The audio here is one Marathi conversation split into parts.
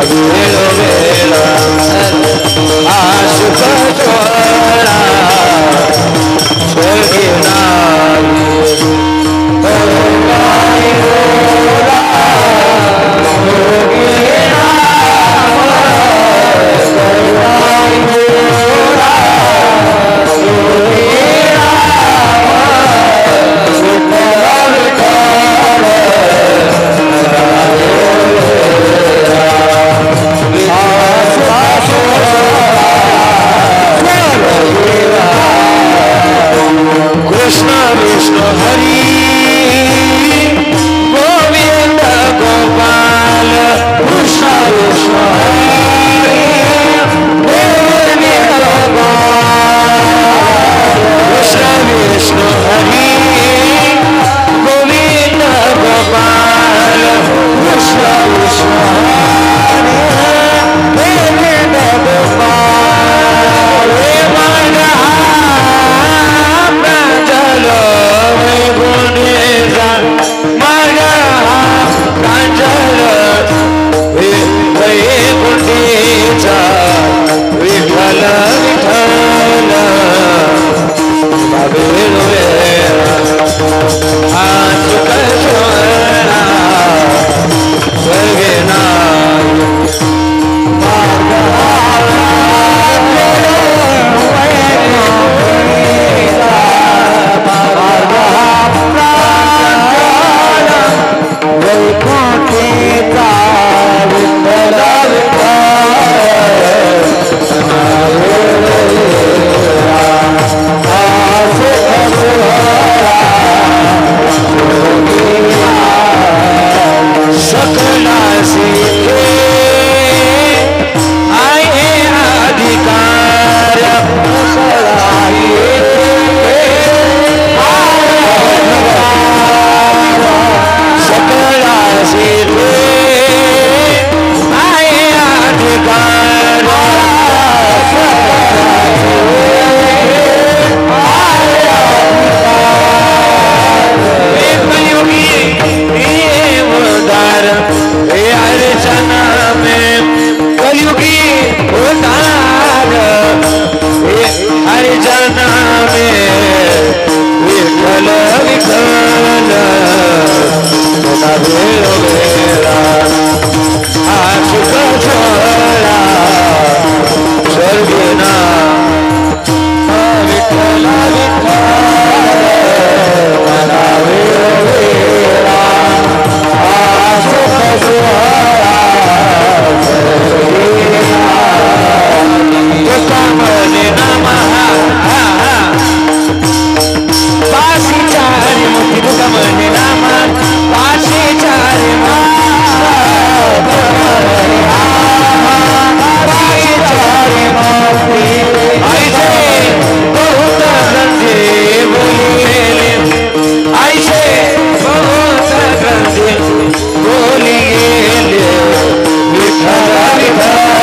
वेळो वेळा आशुक जोडा स्वर्गी नाही कृष्ण विष्णु हरी गोविंद गोपाल कृष्ण विष्णु हरी गोविंद गोपाल कृष्ण विष्णु हरी गोविंद गोपाल कृष्ण विष्णु हरी गोविंद गोपाल विठ्ठल विठ्ठल वेळो वेळा आचुक जोडा स्वर्गे नाही वैकुंठीचा विठ्ठल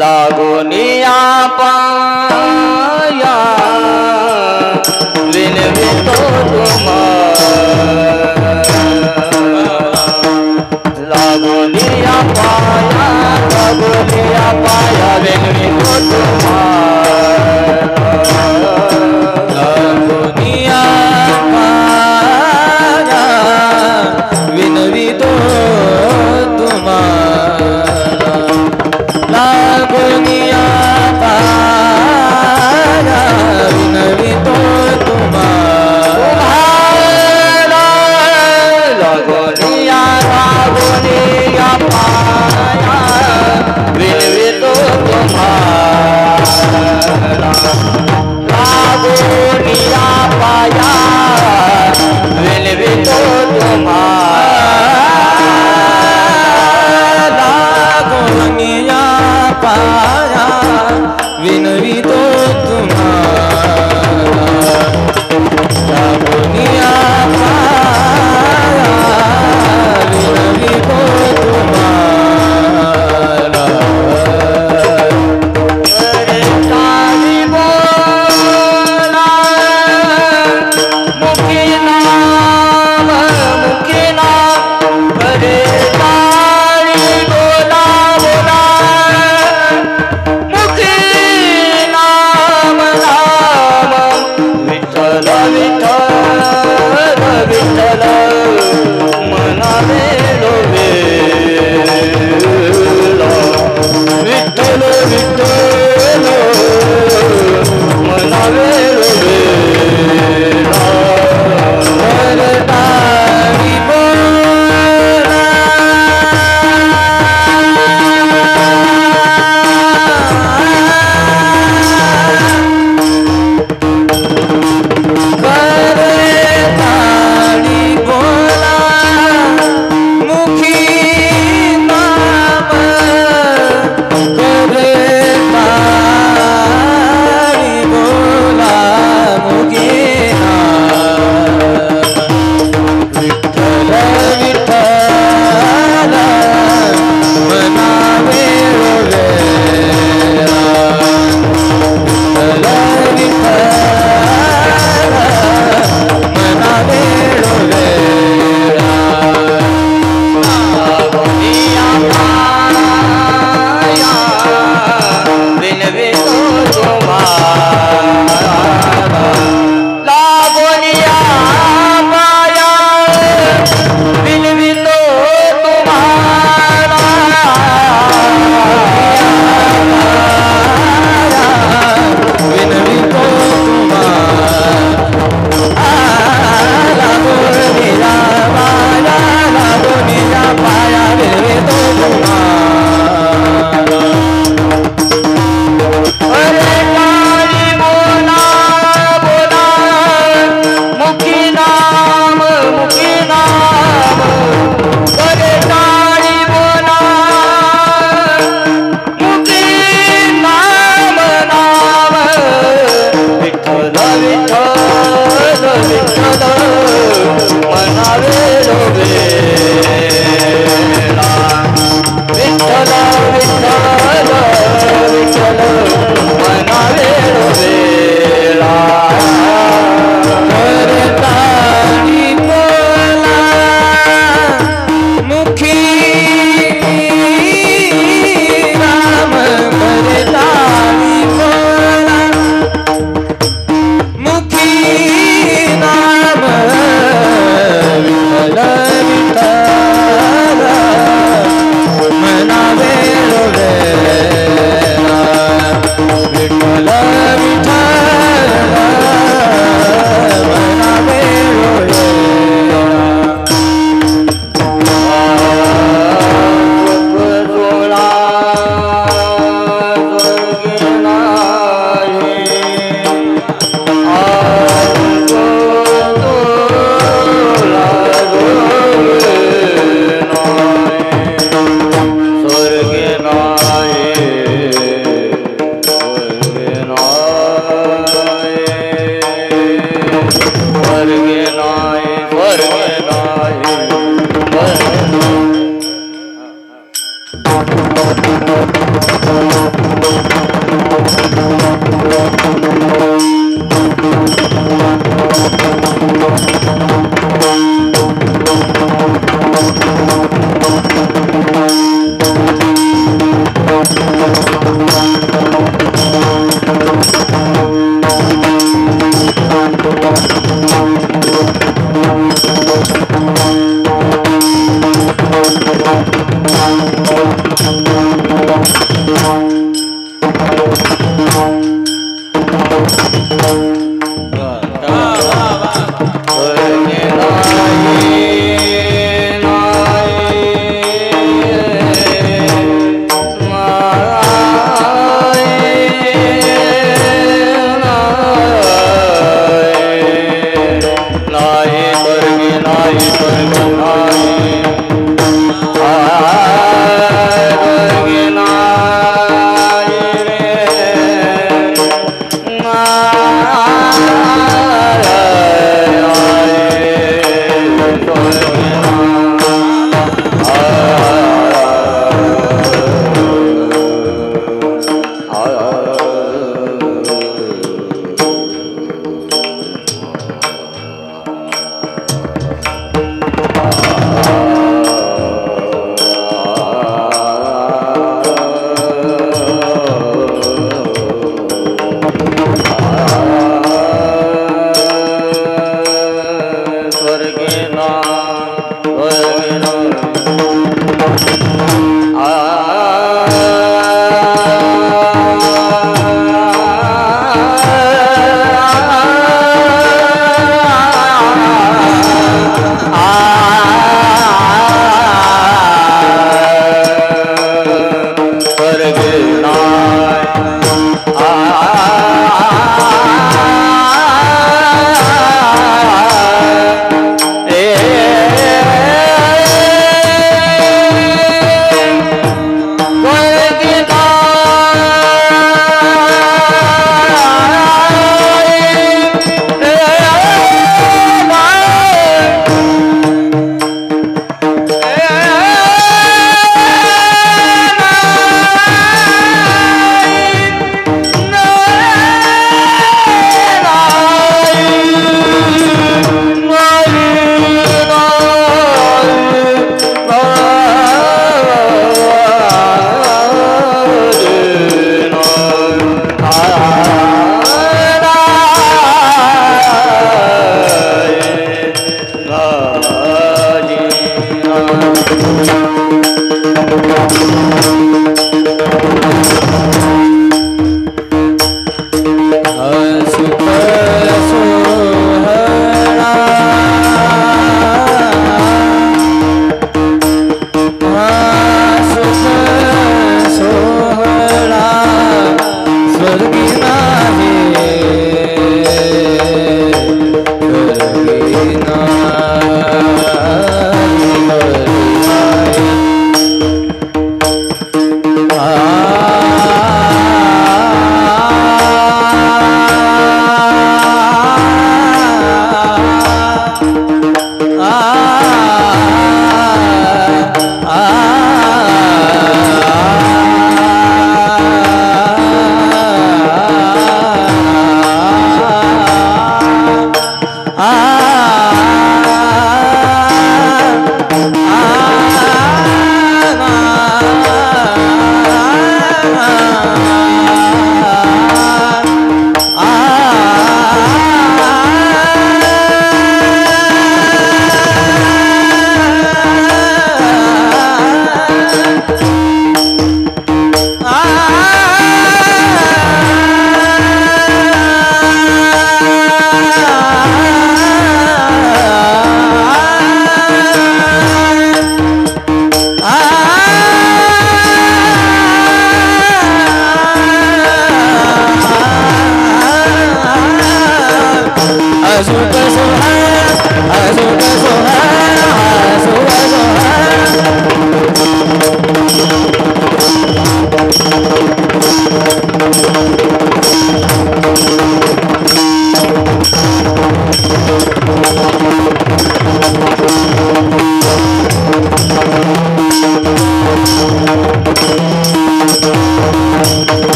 लागोनिया पाया विनवितो लागोनिया पाया विनवितो लागोनिया पाया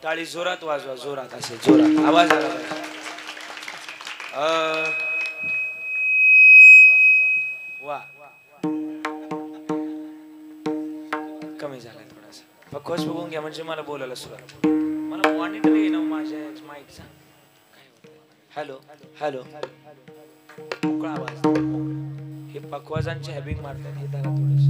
टाळी जोरात वाजवा, जोरात असे जोरात आवाज आला पाहिजे. वा कमी झालाय थोडासा. पक्वास बघून घ्या म्हणजे मला बोलायला सुरुवात. मला मॉनिटर आहे ना माझ्या माईकचा. हॅलो हॅलो मोकळा आवाज. हे पक्वाजांची हॅबिंग मारतात. हे त्याला थोडस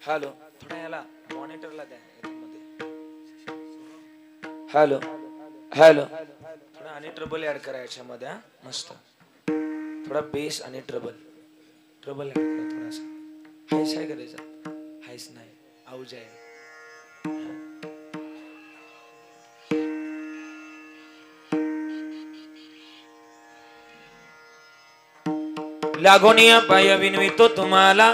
हॅलो थोडा याला मॉनिटरला द्या मध्ये. हॅलो हॅलो थोडा आणि ट्रबल ऍड करा याच्यामध्ये. मस्त थोडा बेस आणि ट्रबल ऍड करा थोडासा. हायस आहे का त्याचा? हायस नाही, आऊज आहे. लागोनिया पाया विनवितो तुम्हाला,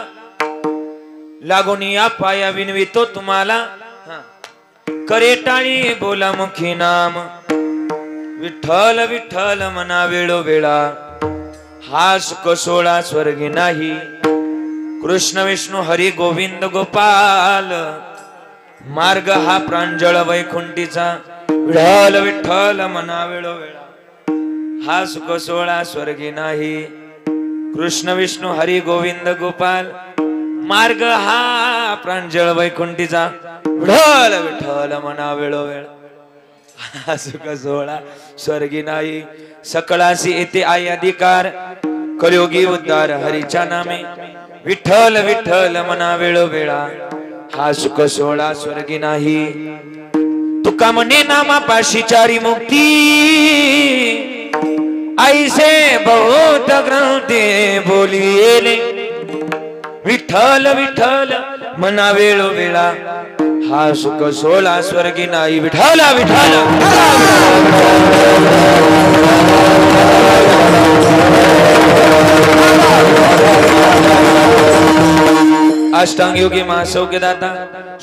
लागोनिया पाया विनवितो तुम्हाला, करे टाळी बोला मुखी नाम, विठ्ठल विठ्ठल मना वेळोवेळा, हा सुख सोळा स्वर्गी नाही, कृष्ण विष्णू हरी गोविंद गोपाल, मार्ग हा प्रांजळ वैकुंठीचा, विठ्ठल विठ्ठल मना वेळोवेळा, हा सुख सोळा स्वर्गी नाही, कृष्ण विष्णू हरी गोविंद गोपाल, मार्ग हा प्रांजळ वैकुंठीचा, विठ्ठल विठ्ठल मना वेळोवेळ, हा सुख सोहळा स्वर्गी नाही, सकळासी येते आई अधिकार, कलियुगी उद्धार हरीच्या नामे, विठ्ठल विठ्ठल मना वेळोवेळा, हा सुख सोहळा स्वर्गी नाही. तुका म्हणे नामापाशी चारी मुक्ती, ऐसे बहुत ग्रंथे बोलिले, विठ्ठल विठ्ठल मना वेळोवेळा, हा सुख सोळा स्वर्गी नाही, विठ्ठल विठ्ठल. अष्टांग योगी महासौख्यदाता,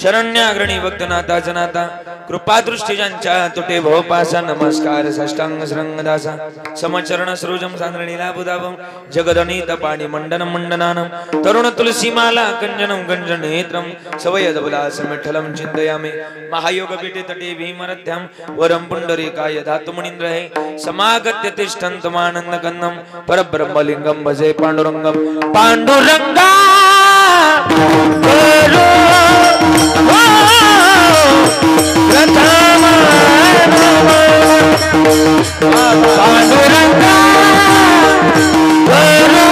शरण्याग्रणी भक्तनाथा जनाता, कृपा दृष्टी ज्यांच्या तुटे भोपासा, नमस्कार साष्टांग श्रंगदासा, समचरण सरोजम सांद्रणीला बुधावम, जगदनीत पाणी मंडनम मंडनानम, तरुण तुलसी माला कंजनम गंजन नेत्रम, सवयद विलास विठ्ठलम चिंतयामि, महायोग पीठे तटे भीमरथ्याम, वरम पुंडरीकाय धातुमुनीन्द्र हे, समागत्य तिष्ठन्तमानंद कंदम, परब्रह्मलिंगम भजे पांडुरंगम, पांडुरंगा करो पांडुरंगा करो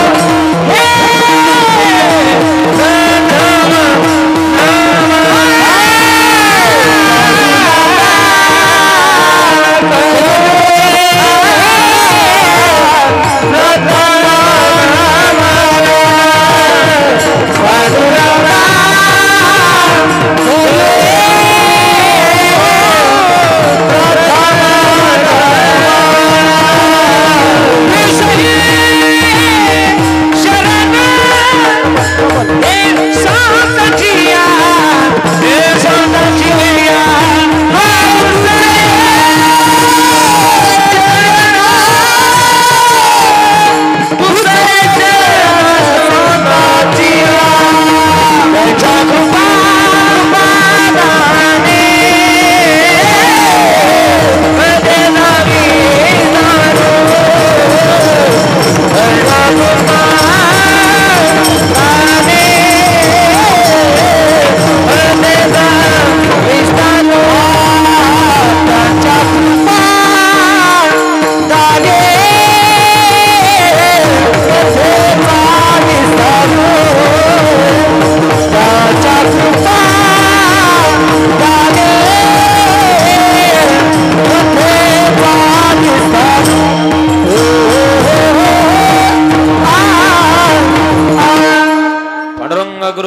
Padura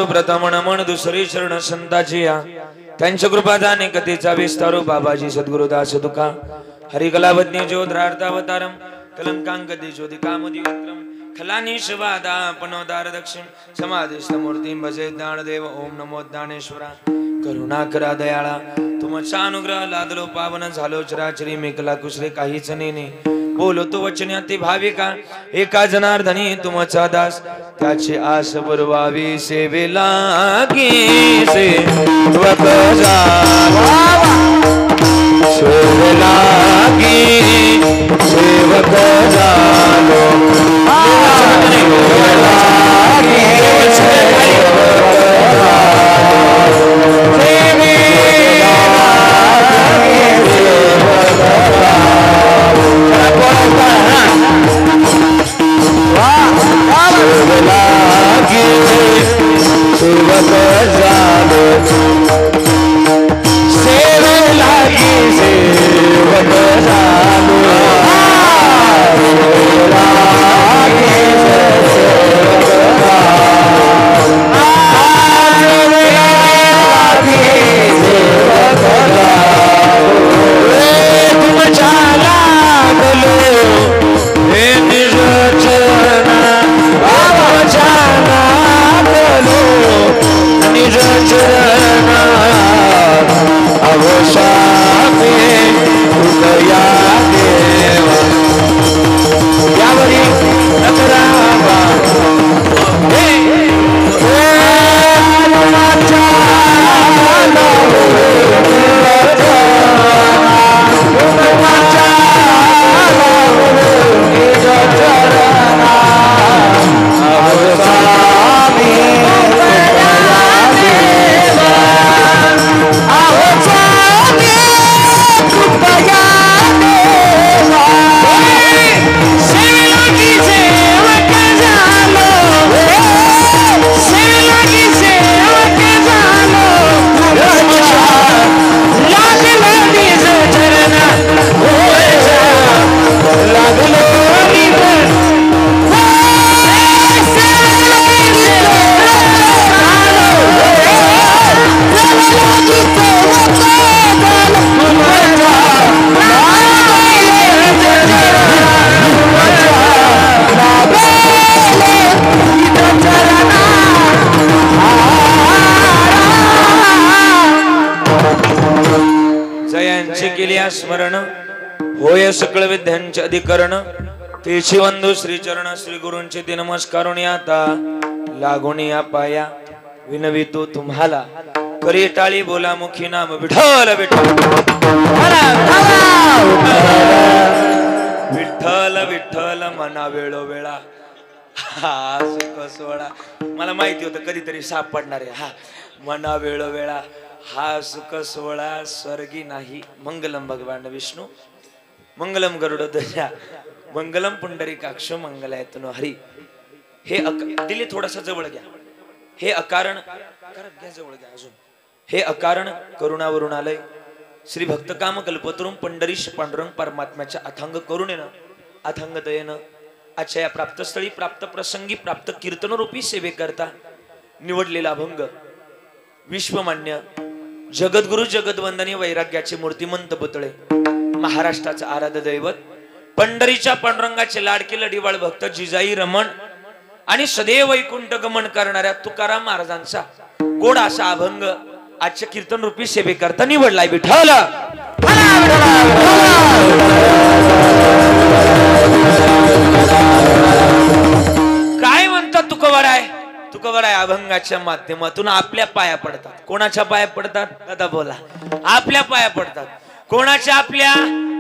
प्रथम नमन दुसरी शरण संताची या त्यांच्या कृपादाने कथेचा विस्तारो बाबाजी सद्गुरुदास तुका हरिकलावज्ञ ज्योद्रार्तावतारम कलंकांक ज्योति कामदिवत्रम खलानीश वादा पनोदार दक्षिण समाधिस्थ मूर्तिं भजे ज्ञानदेव ओम नमो ज्ञानेश्वरा करुणा करा दयाळा तुमचा अनुग्रह लादलो पावन झालो चराचरी मेकला कुसरे काहीच नेने बोलतो वचन अति भाविका एका जनार्दनी तुमचा दास त्याची आस बरवावी सेवेला सेवक सेवेला सेवक झालो स्मरण होय सकळ विद्यांचे अधिकरण तेची वंदू श्री चरण श्री गुरूंचे ते नमस्कारून आता लागून या पाया विनवितो तुम्हाला करी टाळी बोला मुखी नाम विठ्ठल विठ्ठल विठ्ठल विठ्ठल मना वेळोवेळा हा सुख सोहळा मला माहिती होतं कधीतरी सापडणार आहे हा मना वेळोवेळा हा सुख सोहळा स्वर्गी नाही मंगलम भगवान विष्णू मंगलम गरुडध्वजा मंगलम पुंडरीकाक्ष मंगलायतन हरी हे दिले थोडासा जवळ घ्या हे अकारण घ्या जवळ घ्या अजून हे अकारण करुणावरून आलंय श्री भक्त काम कल्पतरुम पंढरीश पांडुरंग परमात्म्याच्या अथांग करुणेनं अथांग दयेनं आजच्या या प्राप्तस्थळी प्राप्त प्रसंगी प्राप्त कीर्तनरूपी सेवेकरता निवडलेला अभंग विश्वमान्य जगद्गुरु जगदवंदनीय वैराग्याचे मूर्तिमंत पुतळे महाराष्ट्राचं आराध्य दैवत पंढरीच्या पांडुरंगाचे लाडके लढीवाळ भक्त जिजाई रमण आणि सदैव वैकुंठ गमन करणाऱ्या तुकाराम महाराजांचा गोड असा अभंग आजच्या कीर्तन रूपी सेवेकरता निवडलाय विठ्ठल काय म्हणतात तुकोबराय अभंगाच्या माध्यमातून आपल्या पाया पडतात. कोणाच्या पाया पडतात दादा बोला. आपल्या पाया पडतात. कोणाच्या आपल्या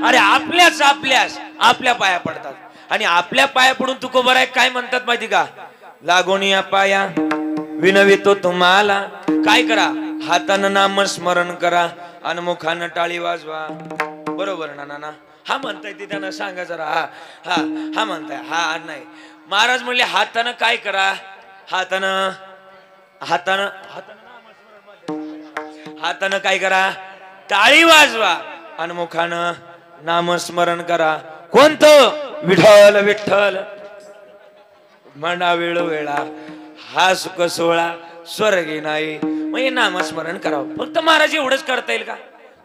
अरे आपल्या पाया पडतात. आणि आपल्या पाया पडून तुकोबराय काय म्हणतात माहिती का लागून या पाया विनवितो तुम्हाला काय करा हातानं नाम स्मरण करा आणि मुखानं टाळी वाजवा. बरोबर ना नाना हा म्हणताय ते त्यांना सांगा जरा. हा म्हणताय हा नाही महाराज म्हणले हातानं काय करा हातानं काय करा टाळी वाजवा आणि मुखानं नामस्मरण करा. कोणतं विठ्ठल विठ्ठल म्हणा वेळोवेळा. हा सुख सोहळा स्वर्गी नाही. मग हे नामस्मरण करावं. फक्त महाराज एवढंच करता येईल का?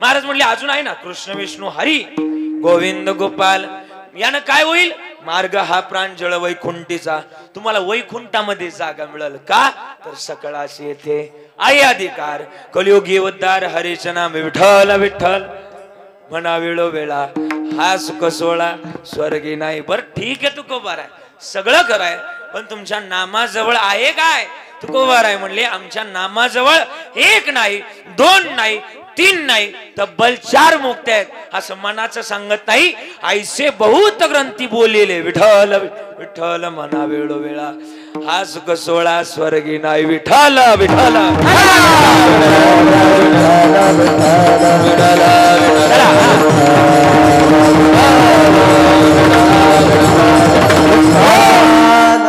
महाराज म्हणले अजून आहे ना, कृष्ण विष्णू हरी गोविंद गोपाल. यानं काय होईल? मार्ग हा प्रांजळ वैकुंठीचा. तुम्हाला वैकुंठामध्ये जागा मिळेल का? तर सकळाशी येथे आई अधिकार. कलियुगी उद्धार हरीच नाम विठ्ठल विठ्ठल म्हणा वेळो वेळा. हा सुख सोळा स्वर्गी नाही. बर ठीक आहे, तुकोबार आहे, सगळं कराय, पण तुमच्या नामाजवळ आहे काय? तुकोबार आहे म्हणले आमच्या नामाजवळ एक नाही, दोन नाही, तीन नाही, तब्बल 4 मुक्ती आहेत. असं मनाचं सांगत नाही. ऐसे बहुत ग्रंथी बोललेले विठ्ठल विठ्ठल म्हणा वेळो वेळा. हा सुख सोळा स्वर्गी नाही. विठ्ठल विठ्ठल.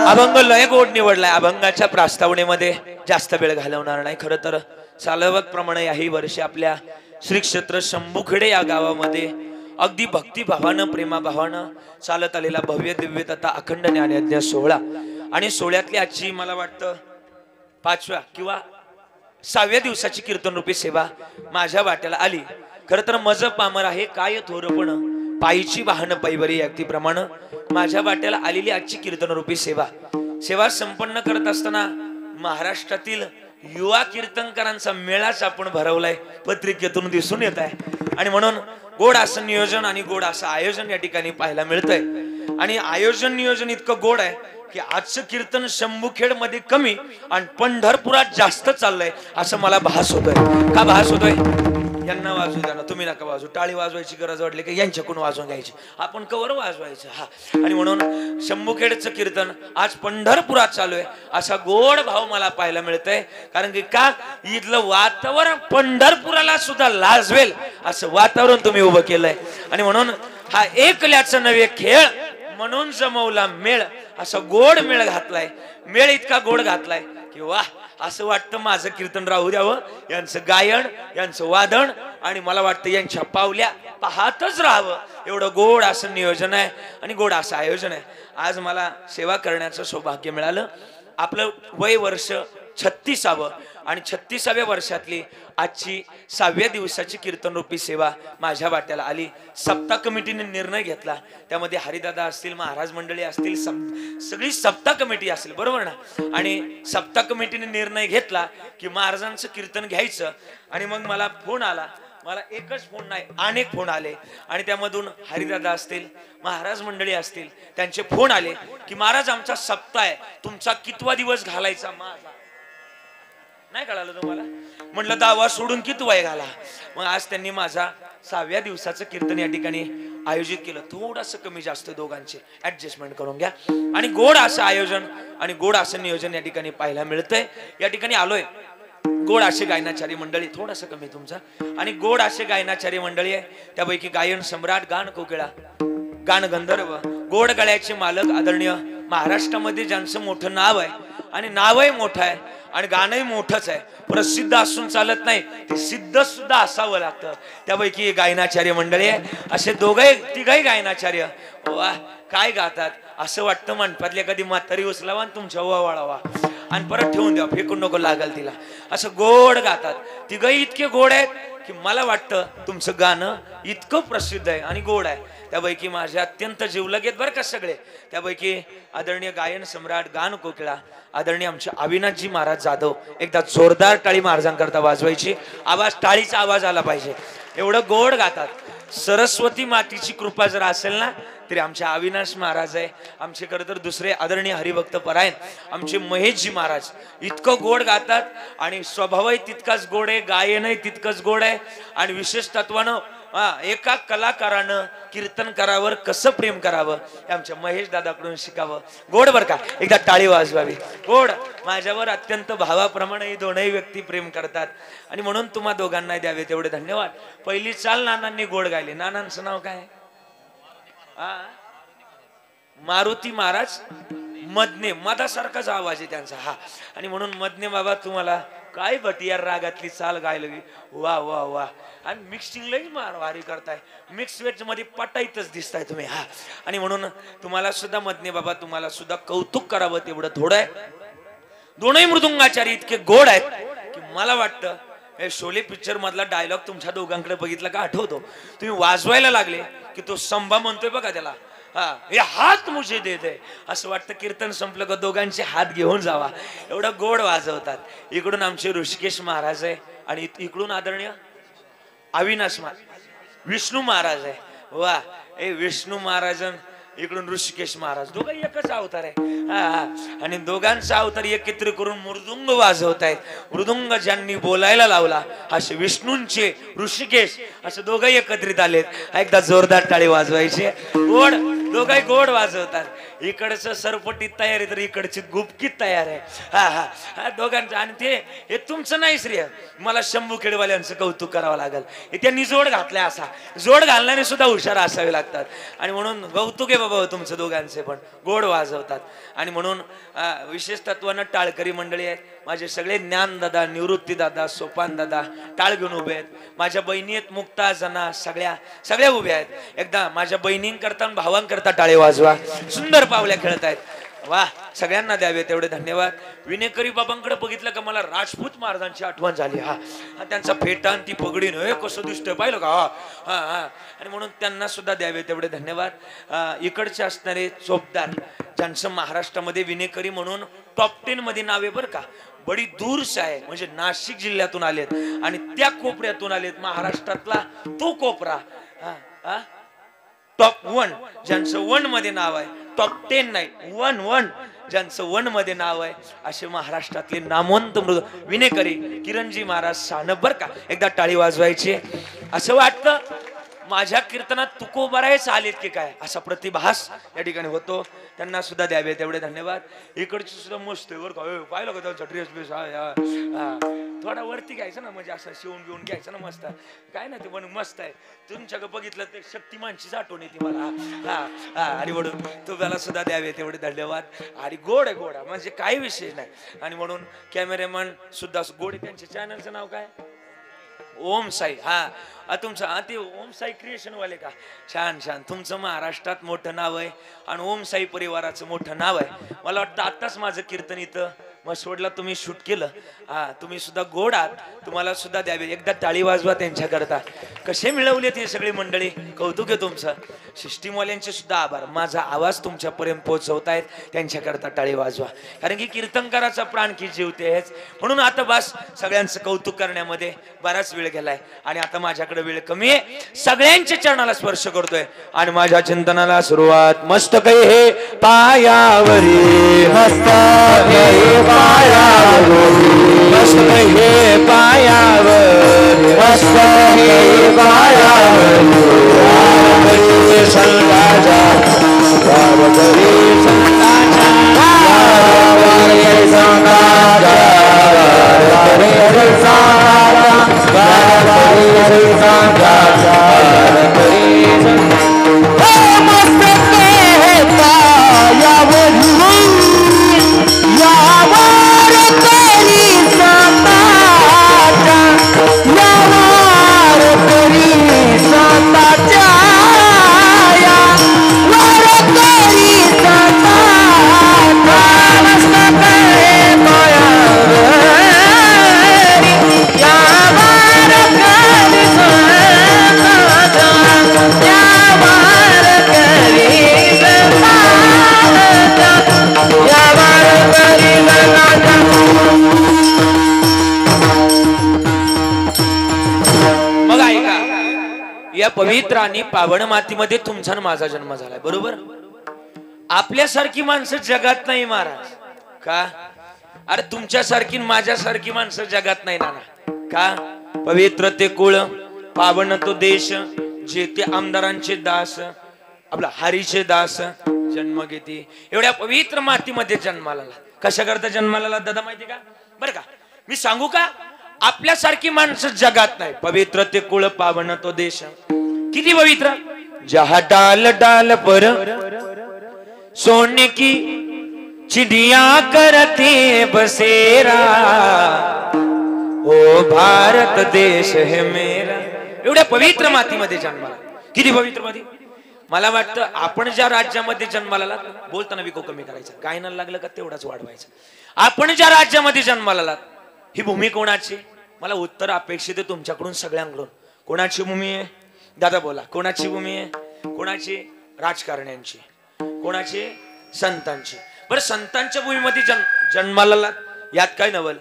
अभंग लय गोड निवडलाय. अभंगाच्या प्रास्तावनेमध्ये जास्त वेळ घालवणार नाही. खरं तर चालवक प्रमाणे याही वर्षी आपल्या श्री क्षेत्र शंभूखेडे या गावामध्ये अगदी भक्तिभावानं प्रेमाभावानं चालत आलेला भव्य दिव्य तथा अखंड ज्ञानयज्ञ सोहळा. आणि सोहळ्यातली आजची मला वाटतं 5व्या किंवा 6व्या दिवसाची कीर्तन रूपी सेवा माझ्या वाट्याला आली. खरं तर मज पामर आहे काय थोरपण पायीची वाहन पैबरी अगदीप्रमाणे माझ्या वाट्याला आलेली आजची कीर्तन रूपी सेवा संपन्न करत असताना महाराष्ट्रातील युवा कीर्तनकारांचा मेळाच आपण भरवलाय, पत्रिकेतून दिसून येत आहे. आणि म्हणून गोड असं नियोजन आणि गोड असं आयोजन या ठिकाणी पाहायला मिळतंय. आणि आयोजन नियोजन इतकं गोड आहे की आजचं कीर्तन शंभूखेड मध्ये कमी आणि पंढरपुरात जास्त चाललंय असं मला भास होतोय. का भास होतोय? यांना वाजवू द्या ना, तुम्ही नका वाजवू. टाळी वाजवायची गरज वाटली की यांच्याकडून वाजवून घ्यायची, आपण कवर वाजवायचं. हा, आणि म्हणून शंभूखेडचं कीर्तन आज पंढरपुरात चालू आहे असा गोड भाव मला पाहायला मिळतंय. कारण की का इथलं वातावरण पंढरपुराला सुद्धा लाजवेल असं वातावरण तुम्ही उभं केलंय. आणि म्हणून हा एकल्याचं नवे खेळ म्हणून जमवला मेळ असा गोड मेळ घातलाय. मेळ इतका गोड घातलाय की वाह, असं वाटतं माझं कीर्तन राहू द्यावं, यांचं गायन, यांचं वादन आणि मला वाटतं यांच्या पावल्या पाहतच राहावं. एवढं गोड असं नियोजन आहे आणि गोड असं आयोजन आहे. आज मला सेवा करण्याचं सौभाग्य मिळालं. आपलं वय वर्ष 36वे आणि 36व्या वर्षातली आजची 6व्या दिवसाची कीर्तन रूपी सेवा माझ्या वाट्याला आली. सप्ताह कमिटीने निर्णय घेतला. त्यामध्ये हरिदादा असतील, महाराज मंडळी असतील, सगळी सप्ताह कमिटी असेल, बरोबर ना. आणि सप्ताह कमिटीने निर्णय घेतला की महाराजांचं कीर्तन घ्यायचं. आणि मग मला फोन आला. मला एकच फोन नाही, अनेक फोन आले. आणि त्यामधून हरिदादा असतील, महाराज मंडळी असतील, त्यांचे फोन आले की महाराज आमचा सप्ताह आहे, तुमचा कितवा दिवस घालायचा? माझा नाही कळालं तुम्हाला? म्हटलं दावा सोडून किती वय घाला. मग आज त्यांनी माझा 6व्या दिवसाचं कीर्तन या ठिकाणी आयोजित केलं. थोडंसं कमी जास्त दोघांचे ऍडजस्टमेंट करून घ्या. आणि गोड असं आयोजन आणि गोड असं नियोजन या ठिकाणी पाहायला मिळतंय. या ठिकाणी आलोय. गोड असे गायनाचारी मंडळी, थोडंसं कमी तुमचा, आणि गोड असे गायनाचारी मंडळी आहे. त्यापैकी गायन सम्राट, गान कोकिळा, गान गंधर्व, गोड गळ्याचे मालक आदरणीय महाराष्ट्रामध्ये ज्यांचं मोठं नाव आहे आणि नावही मोठं आहे आणि गाणंही मोठंच आहे. प्रसिद्ध असून चालत नाही, ते सिद्ध सुद्धा असावं लागतं. त्यापैकी गायनाचार्य मंडळी आहे. असे तिघही गायनाचार्य वा काय गातात. असं वाटतं मंडपातल्या कधी म्हातारी उचलावा आणि तुमच्या वाळावा आणि परत ठेवून द्या, फेकून नको लागल तिला. असं गोड गातात. तिघही इतके गोड आहेत की मला वाटतं तुमचं गाणं इतकं प्रसिद्ध आहे आणि गोड आहे. त्यापैकी माझे अत्यंत जीवलगेत बरं का सगळे. त्यापैकी आदरणीय गायन सम्राट, गान कोकिळा आदरणीय आमचे अविनाशजी महाराज जाधव. एकदा जोरदार टाळी महाराजांकरता वाजवायची. आवाज, टाळीचा आवाज आला पाहिजे. एवढं गोड गातात. सरस्वती मातीची कृपा जर असेल ना तरी आमचे अविनाश महाराज आहे. आमचे खरं तर दुसरे आदरणीय हरिभक्त परायण आमचे महेशजी महाराज इतकं गोड गातात आणि स्वभावही तितकाच गोड आहे, गायनही तितकंच गोड आहे. आणि विशेष तत्वानं एका कलाकारानं कीर्तनकारावर कसं प्रेम करावं हे आमच्या महेश दादाकडून शिकावं. गोड बर का, एकदा टाळी वाजवावी. गोड. माझ्यावर अत्यंत भावाप्रमाणे ही दोनही व्यक्ती प्रेम करतात आणि म्हणून तुम्हा दोघांना द्यावे तेवढे धन्यवाद. पहिली चाल नानांनी गोड गायली. नानांचं नाव काय? मारुती महाराज मदने, मधासारखाच आवाज आहे त्यांचा. हा, आणि म्हणून मदने बाबा तुम्हाला काय भटियार रागातली चाल गायली. वा वा वा. आणि मिक्सिंगलाही वारी करताय, मिक्स वेज मध्ये पटाईतच दिसताय तुम्ही. हा, आणि म्हणून तुम्हाला सुद्धा मदने बाबा, तुम्हाला सुद्धा कौतुक करावं तेवढं थोडं आहे. दोनही मृदुंगाचारी इतके गोड आहेत की मला वाटतं हे शोले पिक्चर मधला डायलॉग तुमच्या दोघांकडे बघितला का आठवतो. तुम्ही वाजवायला लागले की तो संभा म्हणतोय बघा त्याला, हा हे हात मुझे दे दे, असं वाटतं कीर्तन संपलं का दोघांचे हात घेऊन जावा, एवढं गोड वाजवतात. इकडून आमचे ऋषिकेश महाराज आहे आणि इकडून आदरणीय अविनाश विष्णू महाराज आहे. वा, ए विष्णू महाराजन इकडून ऋषिकेश महाराज, दोघं एकच अवतार आहे. आणि दोघांचा अवतार एकत्र करून मृदुंग वाजवत आहेत. मृदुंग ज्यांनी बोलायला लावला असे विष्णूंचे ऋषिकेश असे दोघं एकत्रित आलेत. एकदा जोरदार टाळी वाजवायचे. गोड, दोघंही गोड वाजवतात. इकडचं सरपटीत तयार आहे तर इकडची गुपकीत तयार आहे. हा दोघांचं. आणि ते हे तुमचं नाही श्रेय, मला शंभू खेडवाल्यांचं कौतुक करावं लागेल. त्यांनी जोड घातलाय, असा जोड घालणारे सुद्धा हुशार असावे लागतात. आणि म्हणून कौतुक आहे बाबा तुमचं दोघांचे, पण गोड वाजवतात. आणि म्हणून विशेष तत्वानं टाळकरी मंडळी आहेत. माझे सगळे ज्ञान दादा, निवृत्ती दादा, सोपान दादा टाळ घेऊन उभे आहेत. माझ्या बहिणी आहेत मुक्ता, जना, सगळ्या उभ्या आहेत. एकदा माझ्या बहिणींकरता भावांकरता टाळे वाजवा. सुंदर पावल्या खेळत आहेत. वा, सगळ्यांना द्यावे तेवढे धन्यवाद. विनेकरी बाबांकडे बघितलं का मला राजपूत महाराजांची आठवण झाली. त्यांचा फेटा आणि ती पगडी हे कसं दिसतंय पाहिलं का. आणि म्हणून त्यांना सुद्धा द्यावे तेवढे धन्यवाद. इकडचे असणारे चोपदार ज्यांचं महाराष्ट्रामध्ये विनेकरी म्हणून टॉप 10 मध्ये नाव आहे बरं का. बडी दूरच आहे, म्हणजे नाशिक जिल्ह्यातून आलेत आणि त्या कोपऱ्यातून आलेत. महाराष्ट्रातला तो कोपरा टॉप 1 ज्यांचं 1 मध्ये नाव आहे, टॉप 10 नाही 1 ज्यांचं 1 मध्ये नाव आहे, असे महाराष्ट्रातले नामवंत विनेकरी किरणजी महाराज सानप बरं का. एकदा टाळी वाजवायची. असं वाटतं माझ्या कीर्तनात तुकोबारायच आलेत की काय, असा प्रतिभास या ठिकाणी होतो. त्यांना सुद्धा द्यावे तेवढे धन्यवाद. इकडची सुद्धा मस्त आहे बरं का. पाहिलं का त्यांचा ड्रेस बेस थोडा वरती घ्यायचं ना, म्हणजे असं शिवून बिवून घ्यायचं ना. मस्त काय ना ते पण मस्त आहे. तुमच्याकडे बघितलं ते शक्तिमानचीच आठवण येते मला. आणि म्हणून तुम्हाला सुद्धा द्यावे तेवढे धन्यवाद. आणि गोड आहे, गोड म्हणजे काही विषय नाही. आणि म्हणून कॅमेरामॅन सुद्धा गोड. त्यांच्या चॅनलचं नाव काय, ओम साई. तुमचं ते ओम साई क्रिएशन वाले का. छान छान. तुमचं महाराष्ट्रात मोठं नाव आहे आणि ओम साई परिवाराचं मोठं नाव आहे. मला वाटतं आताच माझं कीर्तन इथं मग सोडला तुम्ही शूट केलं. तुम्ही सुद्धा गोड आहात, तुम्हाला सुद्धा द्यावे. एकदा टाळी वाजवा त्यांच्याकरता. कसे मिळवले ते सगळी मंडळी, कौतुक आहे तुमचं. सिस्टीमवाल्यांचे सुद्धा आभार. माझा आवाज तुमच्यापर्यंत पोहोचवतायत, त्यांच्याकरता टाळी वाजवा. कारण की कीर्तनकाराचा प्राण की जीवते आहेच. म्हणून आता बस सगळ्यांचं कौतुक करण्यामध्ये बराच वेळ गेलाय आणि आता माझ्याकडे वेळ कमी आहे. सगळ्यांच्या चरणाला स्पर्श करतोय आणि माझ्या चिंतनाला सुरुवात. मस्तक हे पायावरी, मस्तक हे पायावरी, मस्तक हे पायावरी, मस्तक हे पायावरी. संताचा बाबरी संताचा बाबरी संताचा बाबरी संताचा बाबरी संताचा बाबरी संताचा. मस्तक हे पायावरी, यावर करी संताचा, यावर करी संताचा. मग ऐका, या पवित्र आणि पावन मातीमध्ये तुमचा आणि माझा जन्म झालाय, बरोबर. आपल्यासारखी माणसं जगात नाही महाराज. का? अरे तुमच्यासारखी माझ्यासारखी माणसं जगात नाही नाना. का? पवित्र ते कुळ, पावन तो देश, जे ते आमदारांचे दास, आपला हरीचे दास जन्म घेते. एवढ्या पवित्र मातीमध्ये जन्माला. कशा करता जन्माला दादा माहिती का? बरं का मी सांगू का? आपल्यासारखी माणसं जगात नाही. पवित्र ते कुळ, पावन तो देश. किती पवित्र. जहा डाल डाल पर सोने की चिड़िया करते बसेरा, ओ भारत देश है मेरा. एवढ्या पवित्र मातीमध्ये जन्माला. किती पवित्र माती. मला वाटतं आपण ज्या राज्यामध्ये जन्माला आलात, बोलताना विको कमी करायचा, गायनाला लागलं का तेवढाच वाढवायचा. आपण ज्या राज्यामध्ये जन्माला आलात, ही भूमी कोणाची? मला उत्तर अपेक्षित आहे तुमच्याकडून सगळ्यांकडून. कोणाची भूमी आहे दादा? बोला. कोणाची भूमी आहे? कोणाची? राजकारण्यांची. कोणाची? संतांची. बरं, संतांच्या भूमीमध्ये जन्माला आलात, यात काय नवल?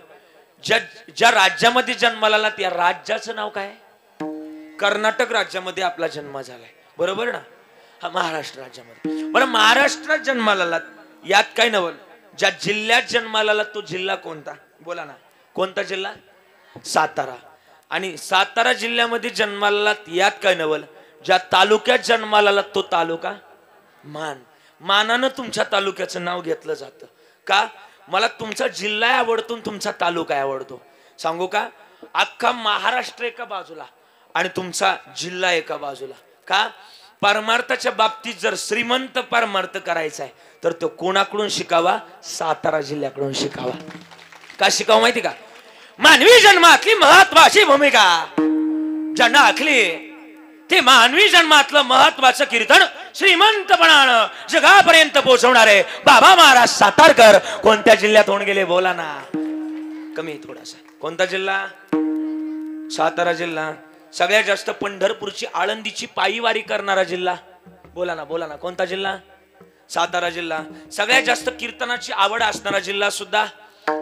ज्या राज्यामध्ये जन्माला आलात त्या राज्याचं नाव काय? कर्नाटक राज्यामध्ये आपला जन्म झालाय, बरोबर ना? हा महाराष्ट्र राज्यामध्ये. बरं, महाराष्ट्रात जन्माला आलात, यात काय नवल? ज्या जिल्ह्यात जन्माला आलात तो जिल्हा कोणता? बोला ना. कोणता जिल्हा? सातारा. आणि सातारा जिल्ह्यामध्ये जन्माला आलात, यात काय नवल? ज्या तालुक्यात जन्माला आलात तो तालुका मान. मानानं तुमच्या तालुक्याचं नाव घेतलं जातं. का? मला तुमचा जिल्हा आवडतो, तुमचा तालुका आवडतो. सांगू का? अख्खा महाराष्ट्र एका बाजूला आणि तुमचा जिल्हा एका बाजूला. का? परमार्थाच्या बाबतीत जर श्रीमंत परमार्थ करायचा आहे तर तो कोणाकडून शिकावा? सातारा जिल्ह्याकडून शिकावा. का शिकावं माहिती का? मानवी जन्मातली महत्वाची भूमिका ज्यांना आखली, ते मानवी जन्मातलं महत्वाचं कीर्तन श्रीमंतपणानं जगापर्यंत पोहोचवणारे बाबा महाराज सातारकर कोणत्या जिल्ह्यात होऊन गेले? बोला ना. कमी थोडासा. कोणता जिल्हा? सातारा जिल्हा. सगळ्यात जास्त पंढरपूरची आळंदीची पायीवारी करणारा जिल्हा? बोला ना, बोला ना. कोणता जिल्हा? सातारा जिल्हा. सगळ्यात जास्त कीर्तनाची आवड असणारा जिल्हा सुद्धा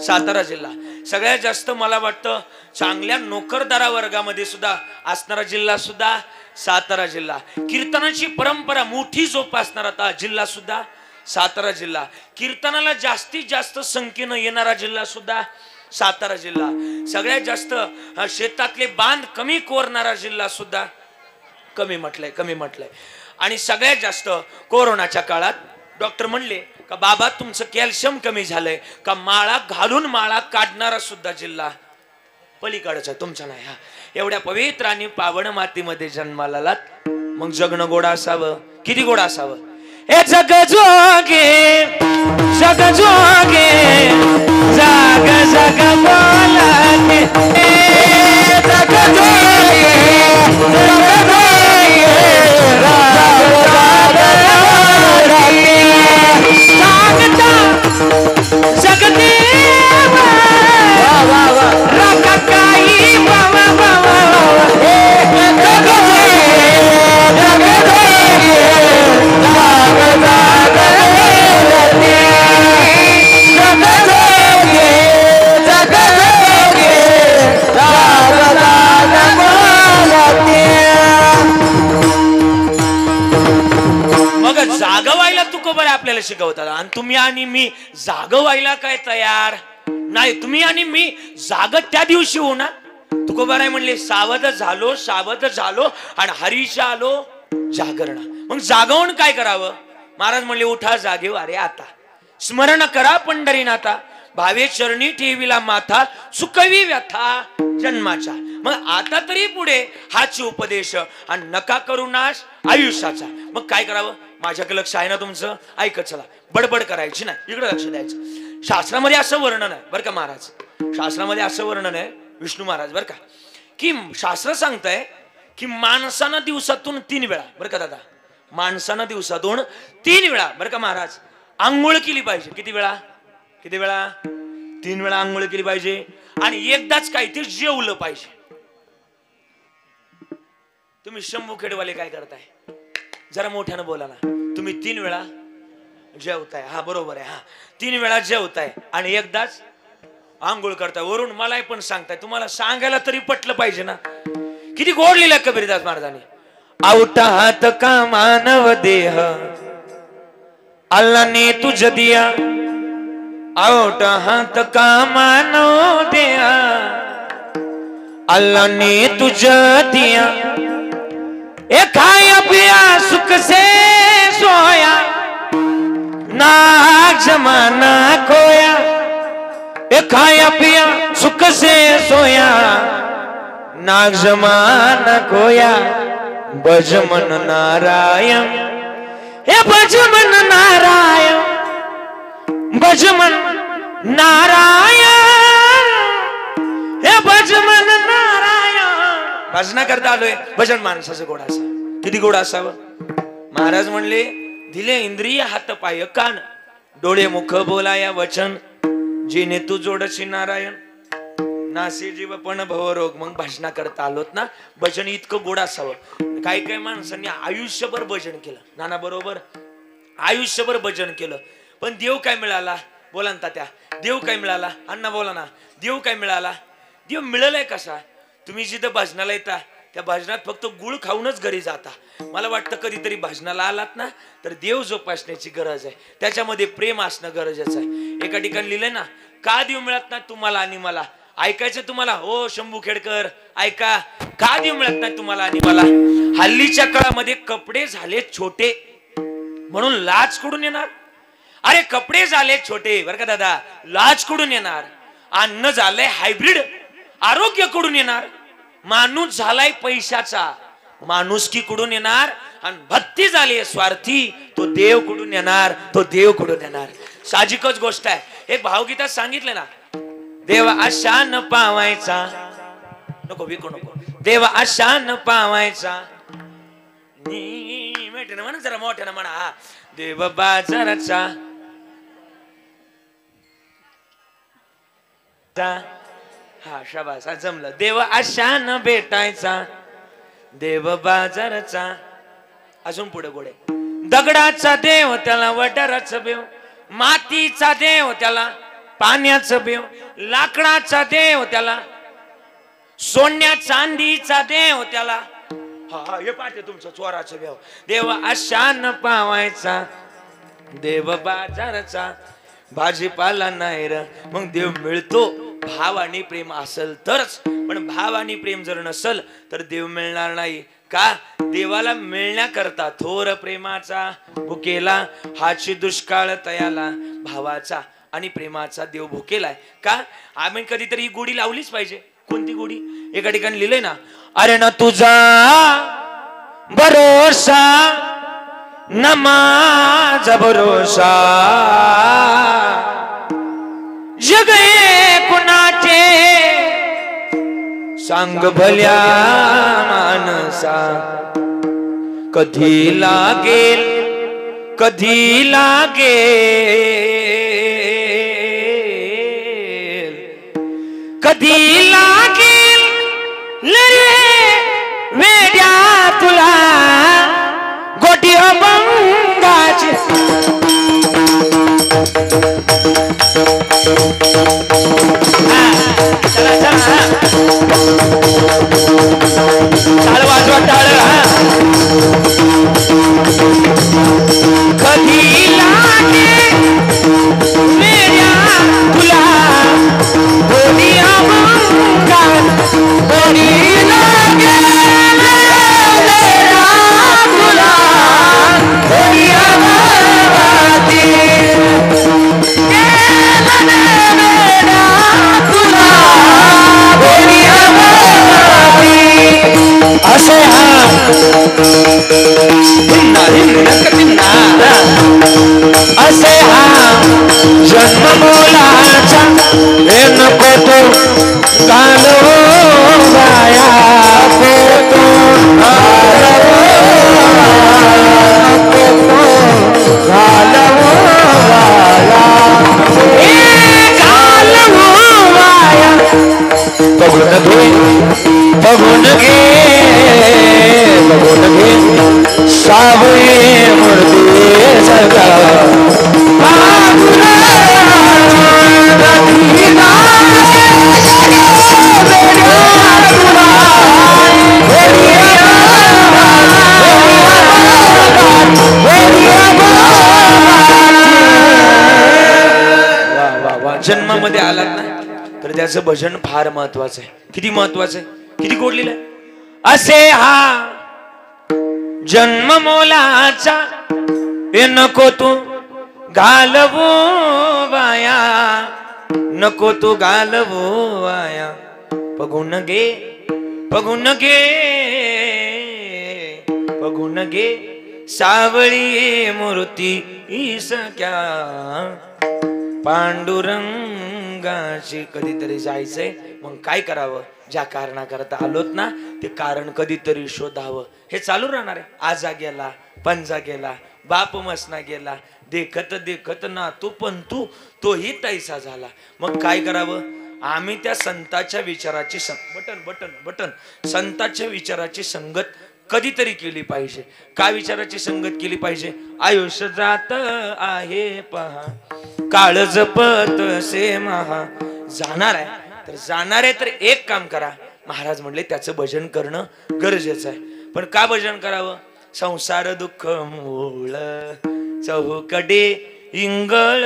सातारा जिल्हा. सगळ्यात जास्त मला वाटतं चांगल्या नोकरदारा वर्गामध्ये सुद्धा असणारा जिल्हा सुद्धा सातारा जिल्हा. कीर्तनाची परंपरा मोठी जोपासणारा जिल्हा सुद्धा सातारा जिल्हा. कीर्तनाला जास्तीत जास्त संख्येनं येणारा जिल्हा सुद्धा सातारा जिल्हा. सगळ्यात जास्त शेतातले बांध कमी कोरणारा जिल्हा सुद्धा कमी म्हटलंय. आणि सगळ्यात जास्त कोरोनाच्या काळात डॉक्टर म्हणले का बाबा तुमचं कॅल्शियम कमी झालंय का, माळा घालून माळा काढणारा सुद्धा जिल्हा पलीकडचा तुमचा नाही. हा, एवढ्या पवित्र आणि पावन मातीमध्ये जन्माला आलात, मग जगणं गोड असावं. किती गोड असावं? हे जग जोगे जग जोगे जाग जग बोलाते, जग जोगे जग जोगे आपल्याला शिकवतात. आणि तुम्ही आणि मी जाग व्हायला काय तयार नाही. तुम्ही आणि मी जाग त्या दिवशी हो ना. तुकोबाराय म्हणले सावध झालो आणि हरीशा आलो जागरण. मग जागवून काय करावं? महाराज म्हणले उठा जागे अरे आता, स्मरण करा पंढरीनाथा, भावे चरणी ठेविला माथा, सुकवी व्यथा जन्माच्या. मग आता तरी पुढे हाच उपदेश आणि नका करू नाश आयुष्याचा. मग काय करावं? माझ्याकडे लक्ष आहे ना तुमचं? ऐकत चला. बडबड करायची नाही, इकडे लक्ष द्यायचं. शास्त्रामध्ये असं वर्णन आहे बरं का महाराज, शास्त्रामध्ये असं वर्णन आहे विष्णू महाराज बरं का, की शास्त्र सांगताय की माणसानं दिवसातून 3 वेळा बरं का दादा, माणसानं दिवसातून 3 वेळा बरं का महाराज आंघोळ केली पाहिजे. किती वेळा? 3 वेळा आंघोळ केली पाहिजे. आणि एकदाच काय ते जेवलं पाहिजे. तुम्ही शंभू खेडवाले काय करताय? जरा मोठ्यानं बोला ना. तुम्ही 3 वेळा जेवताय. हा बरोबर आहे. हा 3 वेळा जेवताय आणि एकदाच आंघोळ करताय. वरून मलाही पण सांगताय. तुम्हाला सांगायला तरी पटलं पाहिजे ना. किती गोड लिहिलं कबीरदास महाराजांनी. आवटा हात का मानव देह अल्लाह ने तुझ दिया, आवटा हात का मानव देह अल्लाह ने तुझ दिया, ए खाया पिया सुख से सोया ना जमाना खोया, ए खाया पिया सुख से सोया नाग जमाना खोया, बजमन नारायण हे बजमन नारायण, बजमन नारायण हे बजमन नारायण. भजना करता आलोय. भजन माणसाचं गोड असावं. किती गोड असावं? महाराज म्हणले दिले इंद्रिय हात पाय कान डोळे मुख बोलाया वचन जिने तू जोडशी नारायण नासे जीव पण भवरोग. मग भजना करता आलोत ना. भजन इतकं गोड असावं. काही काही माणसांनी आयुष्यभर भजन केलं नाना बरोबर आयुष्यभर भजन केलं पण देव काय मिळाला बोला ना त्या देव काय मिळाला अण्णा बोला ना देव काय मिळाला. देव मिळालाय कसा. तुम्ही जिथं भजनाला येता त्या भजनात फक्त गुळ खाऊनच घरी जाता. मला वाटतं कधीतरी भजनाला आलात ना तर देव जोपासण्याची गरज आहे. त्याच्यामध्ये प्रेम असणं गरजेचं आहे. एका ठिकाणी लिहिलंय ना का देव मिळत नाही तुम्हाला आणि मला. ऐकायचं तुम्हाला हो शंभू खेडकर ऐका का देव मिळत नाही तुम्हाला आणि मला. हल्लीच्या काळामध्ये कपडे झाले छोटे म्हणून लाज कुठून येणार. अरे कपडे झाले छोटे बरं का दादा लाज कुठून येणार. अन्न झालंय हायब्रिड आरोग्य कुठून येणार. माणूस झालाय पैशाचा माणुसकी कुठून येणार. आणि भक्ती झाली स्वार्थी तो देव कुठून येणार. तो देव कुठून येणार. साहजिकच गोष्ट आहे. हे भावगीतात सांगितलं ना देव आशा न पावायचा नको विकू नको देव आशा न पावायचा म्हणा जरा मोठ्यानं म्हणा देव बाजाराचा हा शाबास जमलं. देव आशा न भेटायचा देव बाजाराचा. अजून पुढे पुढे दगडाचा देव त्याला वडाराचं बेव मातीचा देव त्याला पाण्याचं बेव लाकडाचा देव त्याला सोन्या चांदीचा देव त्याला. हा हे पाहते तुमचं चोराचं बेव. देव आशा न पावायचा देव बाजाराचा. भाजीपाला नाही र मग देव मिळतो भाव आणि प्रेम असेल तरच. पण भाव आणि प्रेम जर नसल तर देव मिळणार नाही. का देवाला मिळण्याकरता थोर प्रेमाचा भुकेला हाची दुष्काळ तयाला भावाचा आणि प्रेमाचा देव भुकेलाय. का आम्ही कधीतरी गोडी लावलीच पाहिजे. कोणती गोडी. एका ठिकाणी लिहिलंय ना अरे ना तुझा भरोसा न माझा भरोसा जग कुणाचे सांग भल्या मानसा. कधी लागेल कधी लागेल कधी लागेल रे वेड्या तुला गोटी अभंगाची. चला चला टाळ वाजवा टाळ. कधी लागे मेऱ्या तुला गोडी अभंगात गोडी लागे मेऱ्या तुला गोडी अभंगाती. असे हा असे हा जन्म मोलाचा हे नको तो घालवाया तो बघून घे सावळी मूर्ती सगा जन्मामध्ये आलात ना तर त्याचं भजन फार महत्वाचं आहे. किती महत्वाचं आहे किती गोडलेलं आहे. असे हा जन्म मोलाचा हे नको तू घालवू वाया नको तू घालवू वाया. बघून घे बघून घे बघून घे सावळी मूर्ती सख्या पांडुरंगाशी. कधीतरी जायचंय मग काय करावं ज्या कारणाकरता आलोत ना ते कारण कधीतरी शोधावं. हे चालू राहणार आहे. आजा गेला, पंजा गेला, बाप मसना गेला, देखत देखत ना तू पण तू तोही तैसा झाला. मग काय करावं? आम्ही त्या संताच्या विचाराची बटन बटन बटन संताच्या विचाराची संगत कधीतरी केली पाहिजे. काय विचाराची संगत केली पाहिजे? आयुष्य जात आहे पहा, काळ जपत से महा. जाणार आहे तर जाणार आहे तर एक काम करा. महाराज म्हणले त्याचं भजन करणं गरजेचं आहे. पण का भजन करावं? संसार दुःख मूळ चहूकडे इंगळ,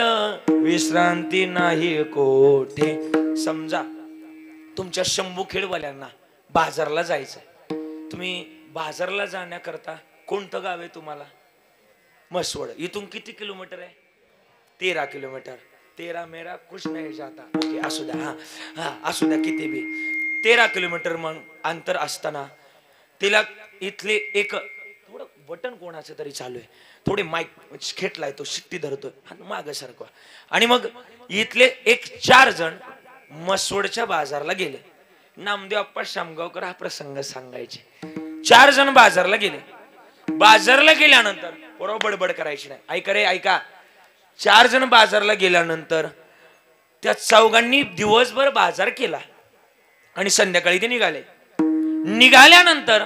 विश्रांती नाही कोठे. समजा तुमच्या शंभूखेडवाल्यांना बाजारला जायचंय. तुम्ही बाजारला जाण्याकरता कोणतं गाव आहे तुम्हाला? म्हसवड. इथून किती किलोमीटर आहे? 13 किलोमीटर. 13 मेरा कुछ नहीं जाता. ओके, असू द्या. हा हा असू द्या, किती बी 13 किलोमीटर मग अंतर असताना तिला इथले एक थोडं बटन कोणाचं तरी चालू आहे, थोडे माईक खेटलाय, तो शिट्टी धरतोय माग सारखं. आणि मग इथले एक 4 जण मसवडच्या बाजारला गेले. नामदेव अप्पा शामगावकर हा प्रसंग सांगायचे. 4 जण बाजारला गेले. बाजारला गेल्यानंतर बरोबर बडबड करायची नाही. ऐका रे ऐका. 4 जण बाजारला गेल्यानंतर त्या चौघांनी दिवसभर बाजार केला आणि संध्याकाळी ते निघाले. निघाल्यानंतर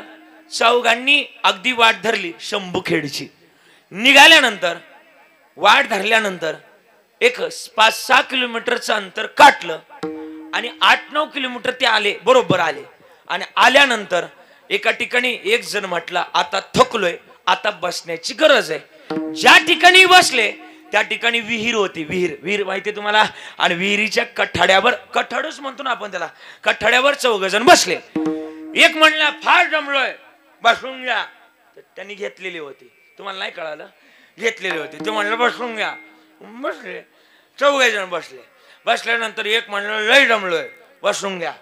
चौघांनी अगदी वाट धरली शंभूखेडची. निघाल्यानंतर वाट धरल्यानंतर एक 5-6 किलोमीटरचं अंतर काटलं आणि 8-9 किलोमीटर ते आले, बरोबर आले. आणि आल्यानंतर एका ठिकाणी एक जण म्हटला आता थकलोय, आता बसण्याची गरज आहे. ज्या ठिकाणी बसले त्या ठिकाणी विहीर होती. विहीर विहीर माहिती तुम्हाला. आणि विहिरीच्या कठाड्यावर, कठाडच म्हणतो ना आपण त्याला, कठाड्यावर 4 जण बसले. एक म्हणला फार जमलोय, बसून घ्या. त्यांनी घेतलेली होती, तुम्हाला नाही कळालं, घेतलेली होती. ते म्हणलं बसून घ्या. बसले 4 जण बसले. बसल्यानंतर एक म्हणलं लय जमलोय, बसून घ्या.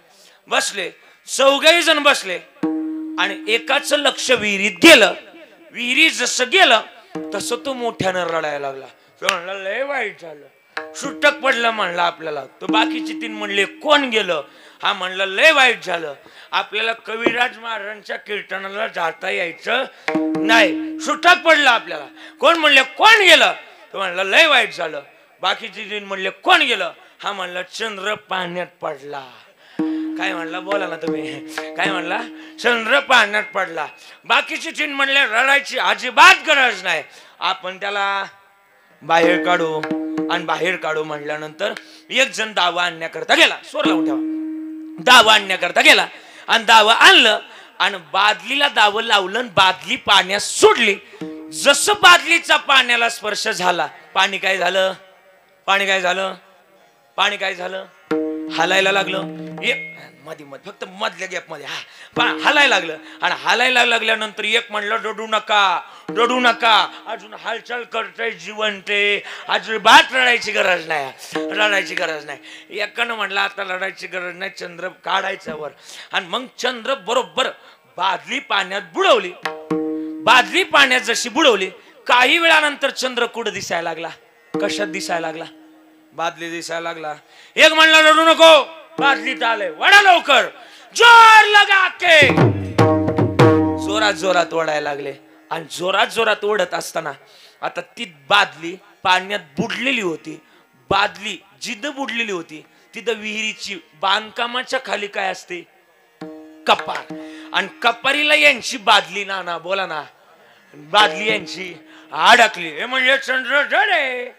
बसले 4 जण बसले आणि एकाच लक्ष विहिरीत गेलं. विहिरीत जसं गेलं तसं तो मोठ्यानं रडायला लागला. तो म्हणला लय वाईट झालं, सुटक पडलं म्हणला आपल्याला. तो बाकीचे 3 म्हणले कोण गेलं? हा म्हणला लय वाईट झालं, आपल्याला कविराज महाराजांच्या कीर्तनाला जाता यायचं नाही, सुटक पडलं आपल्याला. कोण म्हणले कोण गेलं? तो म्हणला लय वाईट झालं. बाकीचे 3 म्हणले कोण गेलं? हा म्हणला चंद्र पाण्यात पडला. काय म्हणला? बोला ना तुम्ही. काय म्हणला? चंद्र पाण्यात पडला. बाकीचे 3 म्हणले रडायची अजिबात गरज नाही, आपण त्याला बाहेर काढू. आणि बाहेर काढू म्हणल्यानंतर एक जण दावा आणण्याकरता गेला. स्वर लावून ठेवा. दावा आणण्याकरता गेला आणि दावा आणलं आणि बादलीला दावं लावलं आणि बादली पाण्यात सोडली. जसं बादलीचा पाण्याला स्पर्श झाला, पाणी काय झालं? पाणी काय झालं? पाणी काय झालं? हालायला लागलं. मध्ये मध्ये फक्त मधल्या गॅप मध्ये हालायला लागलं. आणि हालायला लागल्यानंतर एक म्हणलं रडू नका, रडू नका, अजून हालचाल करतोय जीवन ते, अजिबात रडायची गरज नाही, रडायची गरज नाही. एकानं म्हणलं आता रडायची गरज नाही, चंद्र काढायचा वर. आणि मग चंद्र बरोबर बादली पाण्यात बुडवली. बादली पाण्यात जशी बुडवली, काही वेळानंतर चंद्र कुठं दिसायला लागला? कशात दिसायला लागला? बादली दिसायला लागला. एक म्हणला रडू नको, बादलीत आले, वडा लवकर, जोर लगा के. जोरात जोरात ओढायला लागले. आणि जोरात जोरात ओढत असताना आता ती बादली पाण्यात बुडलेली होती. बादली जिथं बुडलेली होती तिथं विहिरीची बांधकामाच्या खाली काय असते? कपार. आणि कपारीला यांची बादली ना बोला ना, बादली यांची अडकली. हे म्हणजे चंद्र जडे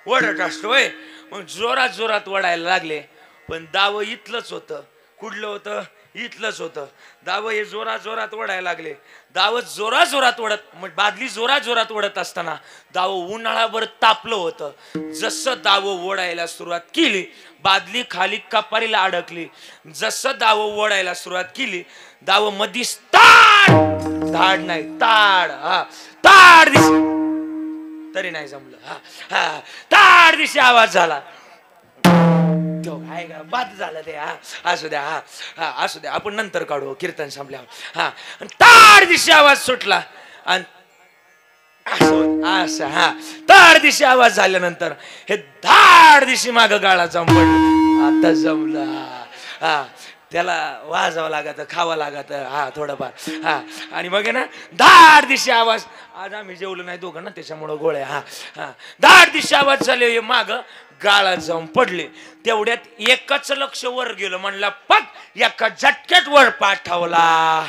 ओढत असतोय. मग जोरात जोरात ओढायला लागले. पण दाव इथलंच होतं. कुठलं होतं? इथलंच होतं. दाव हे जोरात जोरात ओढायला लागले. दाव जोरात जोरात ओढत, मग बादली जोरात जोरात ओढत असताना दाव उन्हाळाभर तापलं होतं. जसं दाव ओढायला सुरुवात केली, बादली खाली कपारीला अडकली. जसं दाव ओढायला सुरुवात केली, दाव मधीच ताड, धाड नाही ताड, ताड दिस, तरी नाही जमलं. ताड दिशी आवाज झाला. बाद झालं ते. असू द्या, असू द्या, आपण नंतर काढू कीर्तन संपल्यावर. ताड दिशी आवाज सुटला आणि असं ताड दिशी आवाज झाल्यानंतर हे धाड दिशी माग गाळा जमलं. आता जमला. त्याला वाजावं लागत, खावं लागत, हा थोडंफार हा. आणि मग आहे ना दाट दिशी आवाज, आज आम्ही जेवलो नाही दोघं ना त्याच्यामुळं गोळ्या, हा हा दाट दिशी आवाज झाले, माग गाळात जाऊन पडले. तेवढ्यात एकच लक्ष वर गेलं, म्हणला पक एका झटक्यात वर पाठवला.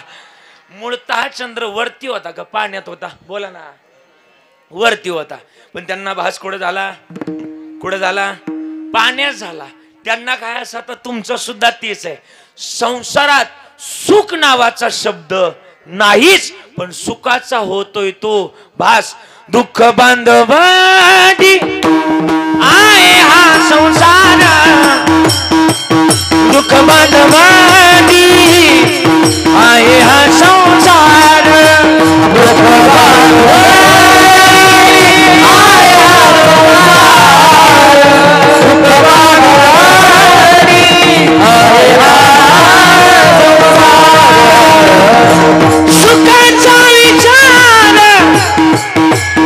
मूळतः चंद्र वरती होता का पाण्यात होता? बोला ना, वरती होता. पण त्यांना भास कुठं झाला? कुठं झाला? पाण्यात झाला. त्यांना काय असं, आता तुमचं सुद्धा तेच आहे. संसारात सुख नावाचा शब्द नाहीच, पण सुखाचा होतोय तो भास. दुःख बांधवाडी आहे हा संसार, दुःख बांधवाडी आहे हा संसार, दुःख बांधवाडी आहे हा सुखाचा विचार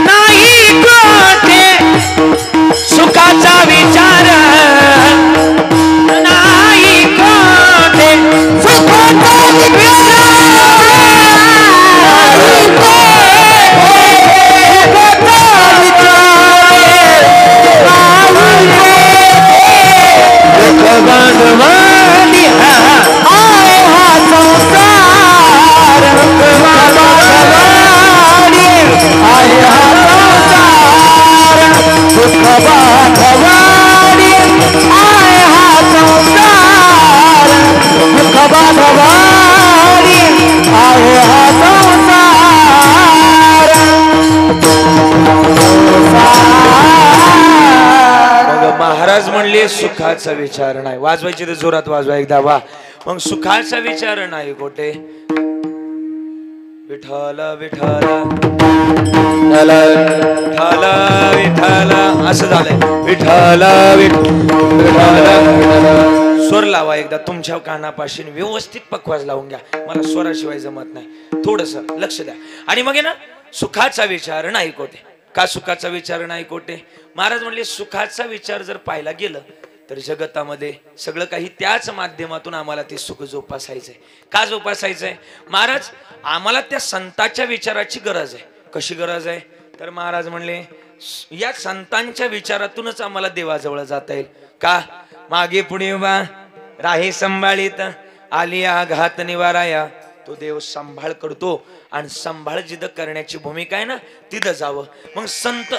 नाही कोठे, सुखाचा विचार नाही कोठे, सुखाचा महाराज म्हणले सुखाचा विचार नाही. वाजवायची तर जोरात वाजवा एकदा वा. मग सुखाचा विचार नाही कोठे. विठ्ठल विठ्ठल विठ्ठल विठ्ठल असं झालंय. विठ्ठल विठ्ठल स्वर लावा एकदा तुमच्या कानापाशी, व्यवस्थित पकवाज लावून घ्या. मला स्वराशिवाय जमत नाही, थोडस लक्ष द्या. आणि मग आहे ना सुखाचा विचार नाही कोठे. का सुखाचा विचार नाही कोठे? महाराज म्हणले सुखाचा विचार जर पाहायला गेलं तर जगतामध्ये सगळं काही त्याच माध्यमातून आम्हाला ते सुख जोपासायचंय. का जोपासायचंय? महाराज आम्हाला त्या संतांच्या विचाराची गरज आहे. कशी गरज आहे? तर महाराज म्हणले या संतांच्या विचारातूनच आम्हाला देवाजवळ जाता येईल. का? मागे पुढे उभा राहे संभाळीत, आलिया घात निवाराया. तो देव सांभाळ करतो आणि सांभाळ जिथं करण्याची भूमिका आहे ना तिथं जावं. मग संत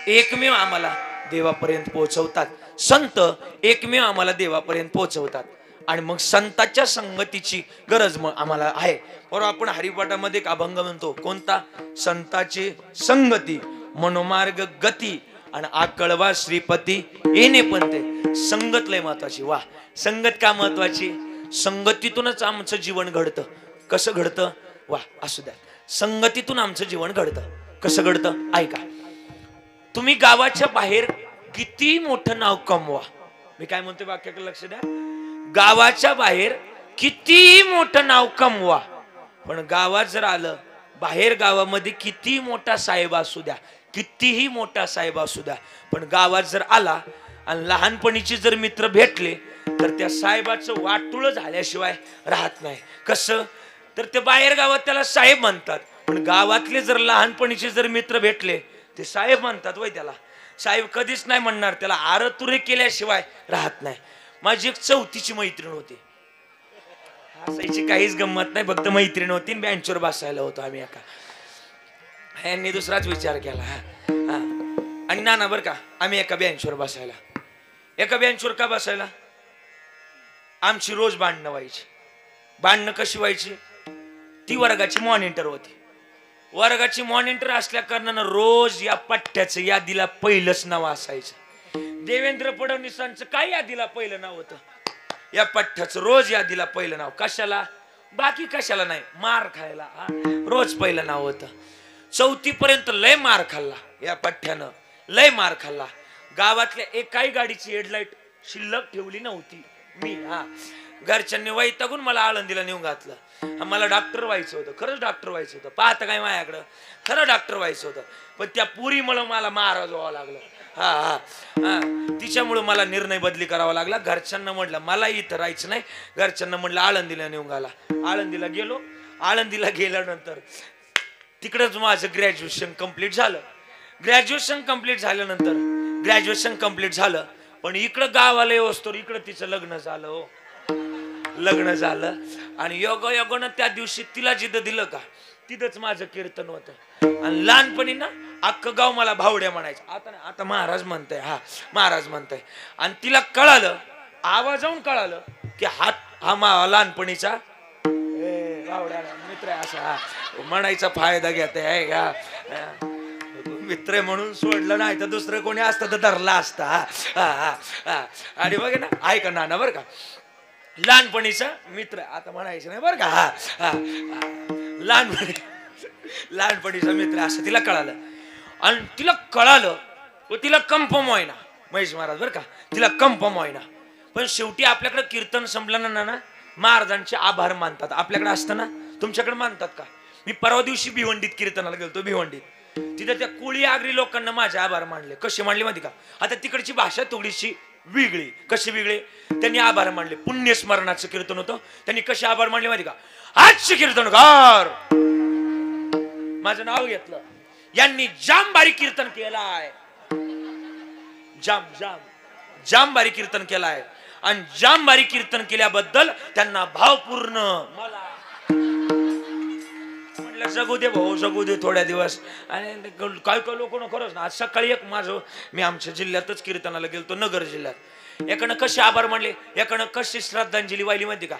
एकमेव आम्हाला देवापर्यंत पोहोचवतात. संत एकमेव आम्हाला देवापर्यंत पोहोचवतात. आणि मग संतांच्या संगतीची गरज मग आम्हाला आहे. बरोबर. आपण हरिपाठामध्ये एक अभंग म्हणतो कोणता? संताची संगती मनोमार्ग गती आणि आकळवा श्रीपती येणे पण ते. संगत लय महत्वाची. वा, संगत का महत्वाची? संगतीतूनच आमचं जीवन घडतं. कसं घडतं? वा, असू द्या. संगतीतून आमचं जीवन घडतं. कसं घडतं? ऐका. तुम्ही गावाच्या बाहेर किती मोठं नाव कमवा. मी काय म्हणतोय वाक्याकडे लक्ष द्या. गावाच्या बाहेर किती मोठं नाव कमवा, पण गावात जर आलं, बाहेर गावामध्ये किती मोठा साहेब असू द्या, कितीही मोठा साहेब असू द्या, पण गावात जर आला आणि लहानपणीचे जर मित्र भेटले तर त्या साहेबाचं वाटुळ झाल्याशिवाय राहत नाही. कसं? तर ते बाहेर गावात त्याला साहेब म्हणतात, पण गावातले जर लहानपणीचे जर मित्र भेटले ते साहेब म्हणतात. वय त्याला साहेब कधीच नाही म्हणणार, त्याला आरतुरे केल्याशिवाय राहत नाही. माझी एक चौथीची मैत्रीण होती. हसायची काहीच गंमत नाही, फक्त मैत्रीण होती. बेंचवर बसायला होतो आम्ही एका. यांनी दुसराच विचार केला. आणि नाना बर का, आम्ही एका बेंचवर बसायला. एका बेंचवर का बसायला? आमची रोज भांडणं व्हायची. भांडणं कशी व्हायची? ती वर्गाची मॉनिटर होती. वर्गाची मॉनिटर असल्या कारणानं रोज या पट्ट्याचं यादीला पहिलंच नाव असायचं. देवेंद्र फडणवीसांचं काय यादीला पहिलं नाव होतं? या पट्ट्याचं रोज यादीला पहिलं नाव. कशाला? बाकी कशाला नाही, मार खायला. रोज पहिलं नाव होतं. चौथी पर्यंत लय मार खाल्ला या पठ्ठ्यानं, लय मार खाल्ला. गावातल्या एकाही गाडीची हेडलाईट शिल्लक ठेवली नव्हती मी. घरच्यांनी वैतागून मला आळंदीला नेऊन घातलं. मला डॉक्टर व्हायचं होतं, खरंच डॉक्टर व्हायचं होतं. पाहता काय माझ्याकडं, खरं डॉक्टर व्हायचं होतं. पण त्या पुरीमुळे मला महाराज व्हावं लागलं. हा हा हा तिच्यामुळे मला निर्णय बदली करावा लागला. घरच्यांना म्हटलं मला इथं राहायचं नाही. घरच्यांना म्हटलं आळंदीला नेऊन घाला. आळंदीला गेलो. आळंदीला गेल्यानंतर तिकडंच माझं ग्रॅज्युएशन कंप्लीट झालं. ग्रॅज्युएशन कंप्लीट झालं पण इकडं गावाला येऊस्तोवर इकडं तिचं लग्न झालं. हो लग्न झालं आणि योगायोगानं त्या दिवशी तिला जिथं दिलं का तिथंच माझं कीर्तन होतं. आणि लहानपणी ना अख्खं गाव मला भावड्या म्हणायचं. आता महाराज म्हणताय. हा महाराज म्हणताय. आणि तिला कळालं आवाजावून कळालं की हा लहानपणीचा भावड्या मित्र आहे असा म्हणायचा फायदा घेत आहे. मित्र म्हणून सोडलं नाही तर दुसरं कोणी असतं तर धरला असता. आणि बघ ना ऐका नाना बरं का लहानपणीचा मित्र आता म्हणायचं नाही बरं का. हा लहानपणीचा मित्र असं तिला कळालं. आणि तिला कळालं व तिला कन्फर्म होईना महेश महाराज बरं का तिला कन्फर्म होईना. पण शेवटी आपल्याकडे कीर्तन संपलं ना महाराजांचे आभार मानतात. आपल्याकडे असतं ना तुमच्याकडे मानतात का? मी परवा दिवशी भिवंडीत कीर्तनाला गेलतो. भिवंडीत तिथं त्या कोळी आगरी लोकांना माझे आभार मानले. कसे मानले माहिती का? आता तिकडची भाषा थोडीशी वेगळी. कशी वेगळी? त्यांनी आभार मानले. पुण्यस्मरणाचं कीर्तन होतं. त्यांनी कसे आभार मानले माहिती का? आजचे कीर्तनकार माझं नाव घेतलं. यांनी जाम बारीक कीर्तन केलाय. जाम बारीक कीर्तन केलाय. आणि जाम बारीक कीर्तन केल्याबद्दल त्यांना भावपूर्ण मला जगू दे भाऊ जगू दे थोड्या दिवस. आणि काय काय लोक खरंच ना आज सकाळी एक मी आमच्या जिल्ह्यातच कीर्तनाला गेलतो नगर जिल्ह्यात. एकानं कसे आभार मानले एकानं कशी श्रद्धांजली वाहिली माहिती का?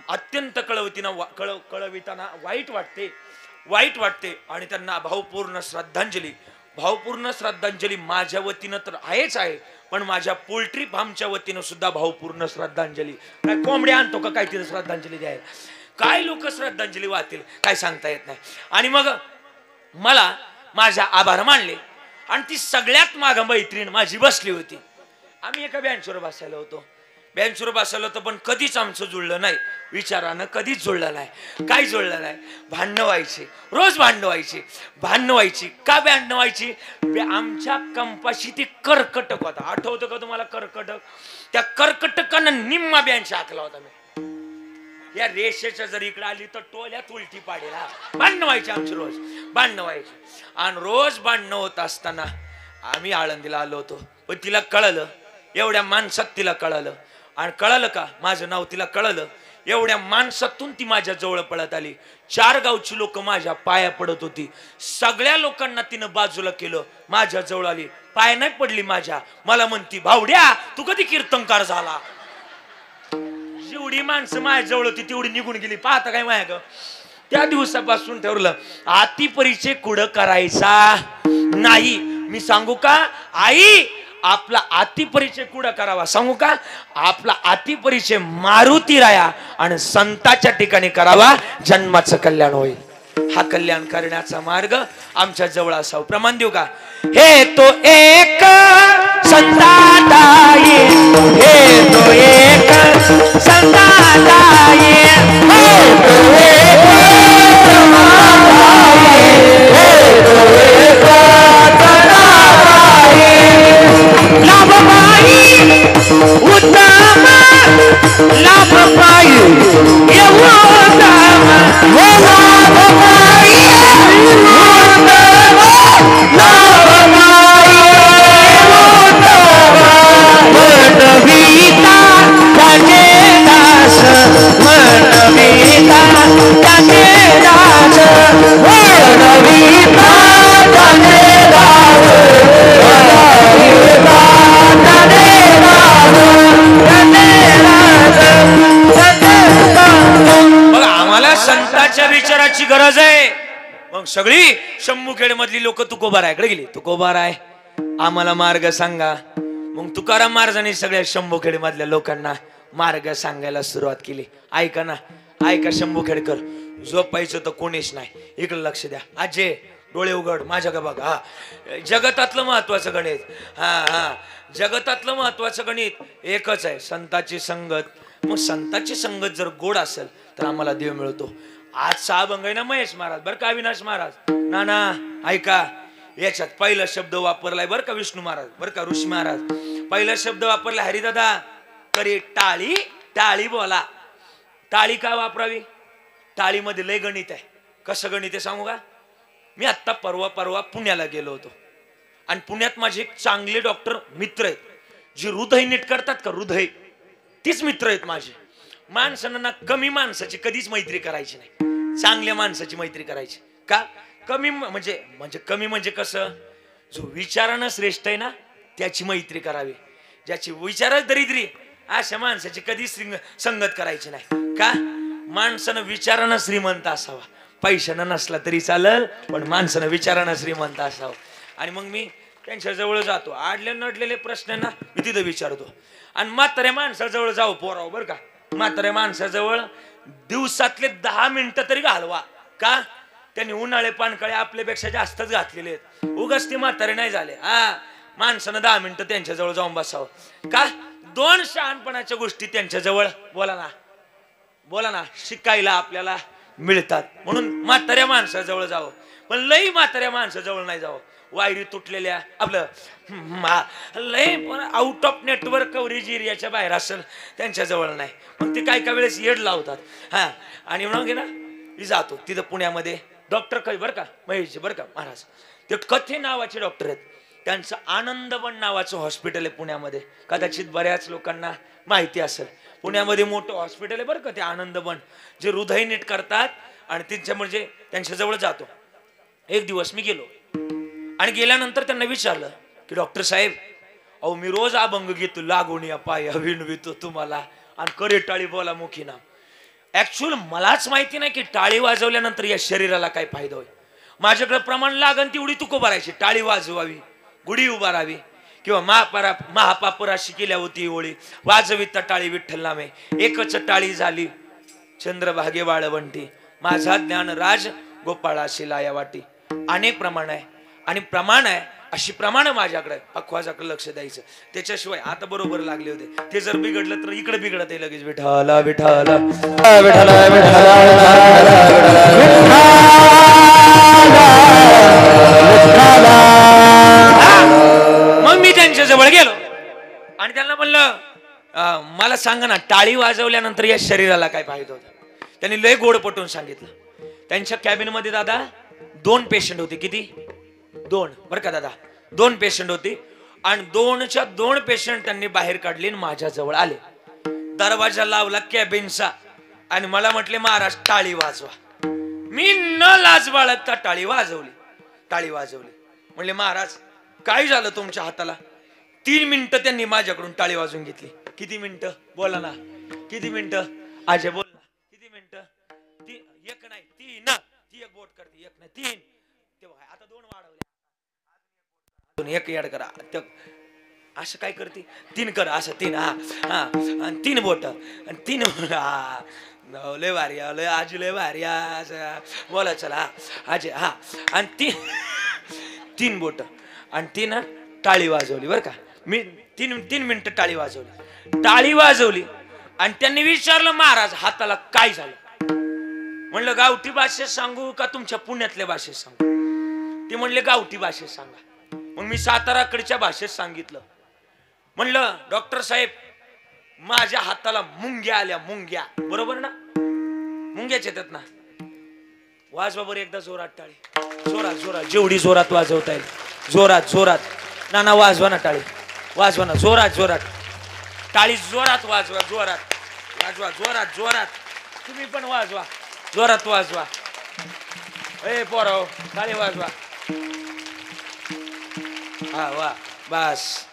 अत्यंत कळविताना वाईट वाटते आणि त्यांना भावपूर्ण श्रद्धांजली माझ्या वतीनं तर आहेच आहे पण माझ्या पोल्ट्री फार्मच्या वतीनं सुद्धा भावपूर्ण श्रद्धांजली. काय कोंबड्या आणतो का काय तिथे श्रद्धांजली द्यायला? काय लोक श्रद्धांजली वाहतील काय सांगता येत नाही. आणि मग मला माझा आभार मानले. आणि ती सगळ्यात मागं मैत्रीण माझी बसली होती. आम्ही एका बेंचवर बसायला होतो. पण कधीच आमचं जुळलं नाही. विचारानं कधीच जुळलं नाही. काय जुळलं नाही? भांडणं व्हायची. रोज भांडणं व्हायची. का भांडणं व्हायची? आमच्या कंपाशी ती कर्कटक होता. आठवतं का तुम्हाला कर्कटक? त्या कर्कटकानं निम्मा बेंच आखला होता मी. या रेषेच्या जर इकडे आली तर टोल्यात उलटी पाडेल. भांडणं व्हायची आमची रोज भांडणं व्हायची. आणि रोज भांडणं होत असताना आम्ही आळंदीला आलो होतो. पण तिला कळलं एवढ्या माणसात तिला कळलं. आणि कळलं का माझं नाव तिला कळलं. एवढ्या माणसातून ती माझ्या जवळ पळत आली. 4 गावची लोक माझ्या पाया पडत होती. सगळ्या लोकांना तिनं बाजूला केलं. माझ्या जवळ आली. पाय नाही पडली माझ्या. मला म्हणती भावड्या तू कधी कीर्तनकार झाला? जेवढी माणसं माझ्या जवळ होती तेवढी निघून गेली. पाहता काय माझ्या त्या दिवसापासून ठरवलं अति परिचय कुठं करायचा नाही. मी सांगू का आई आपला अति परिचय कुठं करावा सांगू का? आपला अति परिचय मारुती राया आणि संताच्या ठिकाणी करावा. जन्माचं कल्याण होईल. हा कल्याण करण्याचा मार्ग आमच्या जवळ असावा. प्रमाण देऊ का? हे तो एक संताताई हे तो एक संताताई हे तो एक लाभ पाई उत्तम लाभ पाई उत्तम लाभ पाई संतांच्या विचाराची गरज आहे. मग सगळी शंभूखेड मधली लोक तुकोबारायकडे गेली. तुकोबाराय आम्हाला मार्ग सांगा. मग तुकाराम महाराजांनी सगळ्या शंभूखेड मधल्या लोकांना मार्ग सांगायला सुरुवात केली. ऐका ना ऐका शंभूखेडकर झोपायचं तर कोणीच नाही. इकडे लक्ष द्या. आजे डोळे उघड माझ्या का बघा. जगतातलं महत्वाचं गणित जगतातलं महत्वाचं गणित एकच आहे संताची संगत. मग संताची संगत जर गोड असेल तर आम्हाला देव मिळतो. आज 6 अभंग आहे ना महेश महाराज बरं का अविनाश महाराज नाना ऐका. याच्यात पहिला शब्द वापरलाय बरं का विष्णू महाराज, बरं का ऋषी महाराज, पहिला शब्द वापरला हरिदादा करे टाळी. टाळी बोला. टाळी का वापरावी? टाळीमध्ये लय गणित आहे. कसं गणित आहे सांगू का? मी आत्ता परवा पुण्याला गेलो होतो आणि पुण्यात माझे एक चांगले डॉक्टर मित्र आहेत, जे हृदय नीट करतात का, हृदय, तीच मित्र आहेत माझे. माणसांना कमी माणसाची कधीच मैत्री करायची नाही, चांगल्या माणसाची मैत्री करायची. का कमी म्हणजे कमी म्हणजे कसं, जो विचारानं श्रेष्ठ आहे ना त्याची मैत्री करावी. ज्याची विचारच दरिद्री अशा माणसाची कधीच संगत करायची नाही. का? माणसानं विचारानं श्रीमंत असावा, पैशानं नसला तरी चालेल, पण माणसानं विचारानं श्रीमंत असावं. आणि मग मी त्यांच्या जवळ जातो, आडले नडलेले प्रश्न ना मी तिथं विचारतो. आणि म्हाताऱ्या माणसाजवळ जाऊ पोराव बरं का, म्हाताऱ्या माणसाजवळ दिवसातले 10 मिनिटं तरी घालवा. का? त्यांनी उन्हाळे पानकळे आपल्यापेक्षा जास्तच घातलेले आहेत, उगाच ते म्हातारे नाही झाले. माणसानं 10 मिनिटं त्यांच्या जवळ जाऊन बसावं. का? 2 शहाणपणाच्या गोष्टी त्यांच्या जवळ बोला ना शिकायला आपल्याला मिळतात. म्हणून म्हाताऱ्या माणसाजवळ जावं, पण लई म्हाताऱ्या माणसाजवळ नाही जावं. वायरी तुटलेल्या आपलं लय आउट ऑफ नेटवर्क कव्हरेज एरियाच्या बाहेर असेल त्यांच्या जवळ नाही, मग ते काय वेळेस येड लावतात. आणि मग ना मी जातो तिथं पुण्यामध्ये डॉक्टर काही बरं का महेशजी बरं का महाराज, ते कथे नावाचे डॉक्टर आहेत. त्यांचं आनंदवन नावाचं हॉस्पिटल आहे पुण्यामध्ये, कदाचित बऱ्याच लोकांना माहिती असेल. पुण्यामध्ये मोठं हॉस्पिटल आहे बरं का ते आनंदवन, जे हृदय नीट करतात. आणि त्यांच्या जवळ जातो. एक दिवस मी गेलो आणि गेल्यानंतर त्यांना विचारलं की डॉक्टर साहेब, अहो मी रोज अभंग घेतो, लागून या पाय विनवितो तुम्हाला आणि करे टाळी बोला मुखी नाम. ऍक्च्युअल मलाच माहिती नाही की टाळी वाजवल्यानंतर या शरीराला काय फायदा होईल. माझ्याकडे प्रमाण लागन तेवढी तुक भरायची, टाळी वाजवावी, गुढी उभारावी, किंवा महापापराशी केल्या होती ओळी, वाजवीत टाळी विठ्ठल नामे, एकच टाळी झाली चंद्रभागे वाळवंटी, माझा ज्ञान राज गोपाळाशी लाया वाटी. अनेक प्रमाण आहे आणि प्रमाण आहे अशी प्रमाण माझ्याकडे, अखवाजाकडे लक्ष द्यायचं. त्याच्याशिवाय आता बरोबर लागले होते, ते जर बिघडलं तर इकडे बिघडत आहे लगेच. विठाला विठाला विठाला मग मी त्यांच्या जवळ गेलो आणि त्यांना म्हणलं मला सांगा ना, टाळी वाजवल्यानंतर या शरीराला काय फायदा होता. त्यांनी लय गोड पटवून सांगितलं. त्यांच्या कॅबिन मध्ये दादा 2 पेशंट होते. किती? 2 बरं का दादा, 2 पेशंट होती. आणि 2च्या 2 पेशंट त्यांनी बाहेर काढले आणि माझ्या जवळ आले. दरवाजा लावला कॅबिनचा आणि मला म्हटले महाराज टाळी वाजवा. मी न लाज बाळगता टाळी वाजवली. म्हणले महाराज काय झालं तुमच्या हाताला? 3 मिनिटं त्यांनी माझ्याकडून टाळी वाजवून घेतली. किती मिनिटं? बोला ना किती मिनिटं? आजे बोल ना किती मिनिटं? 1 नाही 3. ती एक बोट करते, 1 नाही 3. तेव्हा आता 2 वाढवले, 1 ऍड करा. असं काय करते? 3 कर, असं 3. आणि 3 बोट आणि 3 लय भारी, लय आजी लय भारी असं बोला चला आजी. आणि 3 बोट आणि 3 टाळी वाजवली बरं का. मी 3 मिनिटं टाळी वाजवली आणि त्यांनी विचारलं महाराज हाताला काय झालं? म्हणलं गावठी भाषेत सांगू का तुमच्या पुण्यातल्या भाषेत सांगू? ते म्हणले गावठी भाषेत सांगा. मग मी साताराकडच्या भाषेत सांगितलं. म्हणलं डॉक्टर साहेब माझ्या हाताला मुंग्या आल्या, मुंग्या. बरोबर ना? मुंग्याच येतात ना. वाजवा बरं एकदा जोरात टाळी, जोरात जेवढी जोरात वाजवता येईल, जोरात. ना वाजवा ना टाळी, वाजवा ना जोरात टाळी, जोरात वाजवा, जोरात. तुम्ही पण वाजवा, जोरात वाजवा. ए पोराव टाळी वाजवा. वा बस.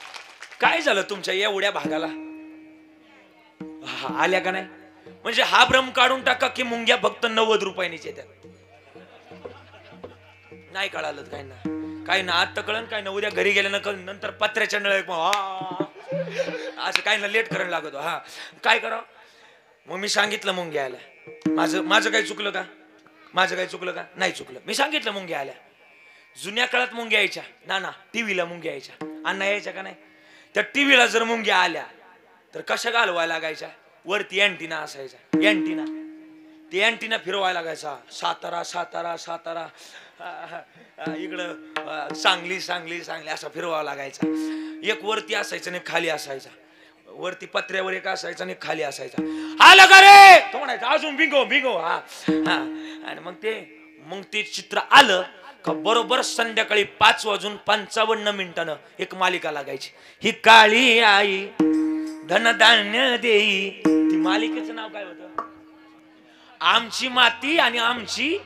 काय झालं तुमच्या एवढ्या भागाला? आल्या का नाही? म्हणजे हा भ्रम काढून टाका की मुंग्या फक्त 90 रुपयानीच येतात. नाही कळालं काही ना आता कळण काय ना, उद्या घरी गेल्या नंतर पत्र्याच्या नळ असं काही ना लेट करायला लागतो. काय करावं? मग मी सांगितलं मुंग्या आल्या. माझं काही चुकलं का? नाही चुकलं. मी सांगितलं मुंग्या आल्या. जुन्या काळात मुंग्या यायच्या ना टीव्हीला मुंग्या यायच्या. अण्णा यायच्या का नाही? त्या टीव्हीला जर मुंग्या आल्या तर कशा घालवायला लागायच्या? वरती अँटिना असायचा. ते अँटिना फिरवायला लागायचा. सातारा सातारा सातारा इकडं सांगली सांगली सांगली असा फिरवावा लागायचा. एक वरती असायचं आणि खाली असायचा. वरती पत्र्यावर एक असायचा आणि खाली असायचा. आलं का रे तो म्हणायचा अजून बिंगो बिंगो. हा आणि मग ते चित्र आलं का बरोबर संध्याकाळी 5:55 एक मालिका लागायची. ही काळी आई धनधान्य देई. ती मालिकेचं नाव काय होतं? आमची माती आणि आमची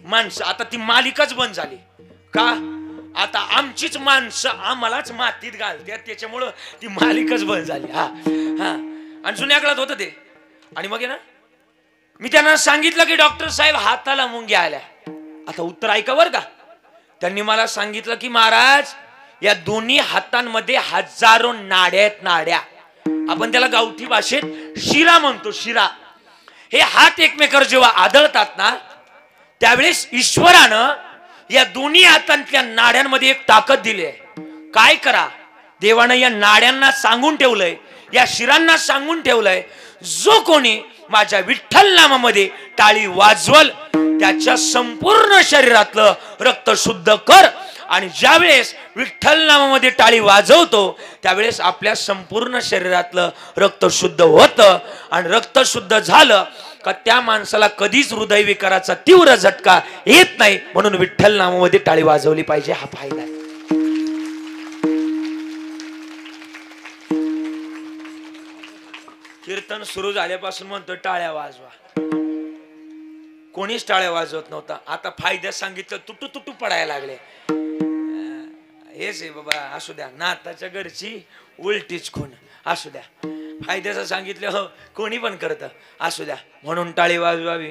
माणसं. आता ती मालिकाच बंद झाली का? आता आमचीच माणसं आम्हालाच मातीत घालतात, त्याच्यामुळं ती मालिकाच बंद झाली. हा हा आणि जुन्या काळात होतं ते. आणि मग आहे ना, मी त्यांना सांगितलं की डॉक्टर साहेब हाताला मुंग्या आल्या. आता उत्तर ऐका बर का. त्यांनी मला सांगितलं की महाराज या दोन्ही हातांमध्ये हजारो नाड्या आहेत. नाड्या आपण त्याला गावठी भाषेत शिरा म्हणतो. शिरा. हे हात एकमेकावर जेव्हा आदळतात ना त्यावेळेस ईश्वरानं या दोन्ही हातांतल्या नाड्यांमध्ये एक ताकद दिली आहे. काय करा, देवानं या नाड्यांना सांगून ठेवलंय, या शिरांना सांगून ठेवलंय, जो कोणी माझ्या विठ्ठल नामामध्ये टाळी वाजवल त्याच्या संपूर्ण शरीरातलं रक्त शुद्ध कर. आणि ज्यावेळेस विठ्ठल नामामध्ये टाळी वाजवतो त्यावेळेस आपल्या संपूर्ण शरीरातलं रक्त शुद्ध होतं. आणि रक्त शुद्ध झालं का त्या माणसाला कधीच हृदयविकाराचा तीव्र झटका येत नाही. म्हणून विठ्ठल नामामध्ये टाळी वाजवली पाहिजे. हा फायदा आहे. कीर्तन सुरू झाल्यापासून म्हणतो टाळ्या वाजवा. कोणीच टाळ्या वाजवत नव्हता. आता फायद्यात सांगितलं तुटू तुटू पडायला लागले. हेच आहे बाबा. असू द्या. नाताच्या घरची उलटीच खून. असू द्या. फायद्याचं सांगितलं हो कोणी पण करत. असू द्या. म्हणून टाळी वाजवावी.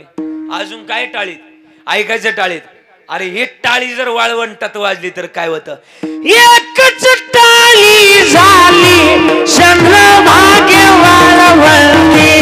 अजून काय टाळीत ऐकायचं? टाळीत अरे हे टाळी जर वाळवंटात वाजली तर काय होतं? एकच टाळी झाली चंद्रभागे वाळवंटी.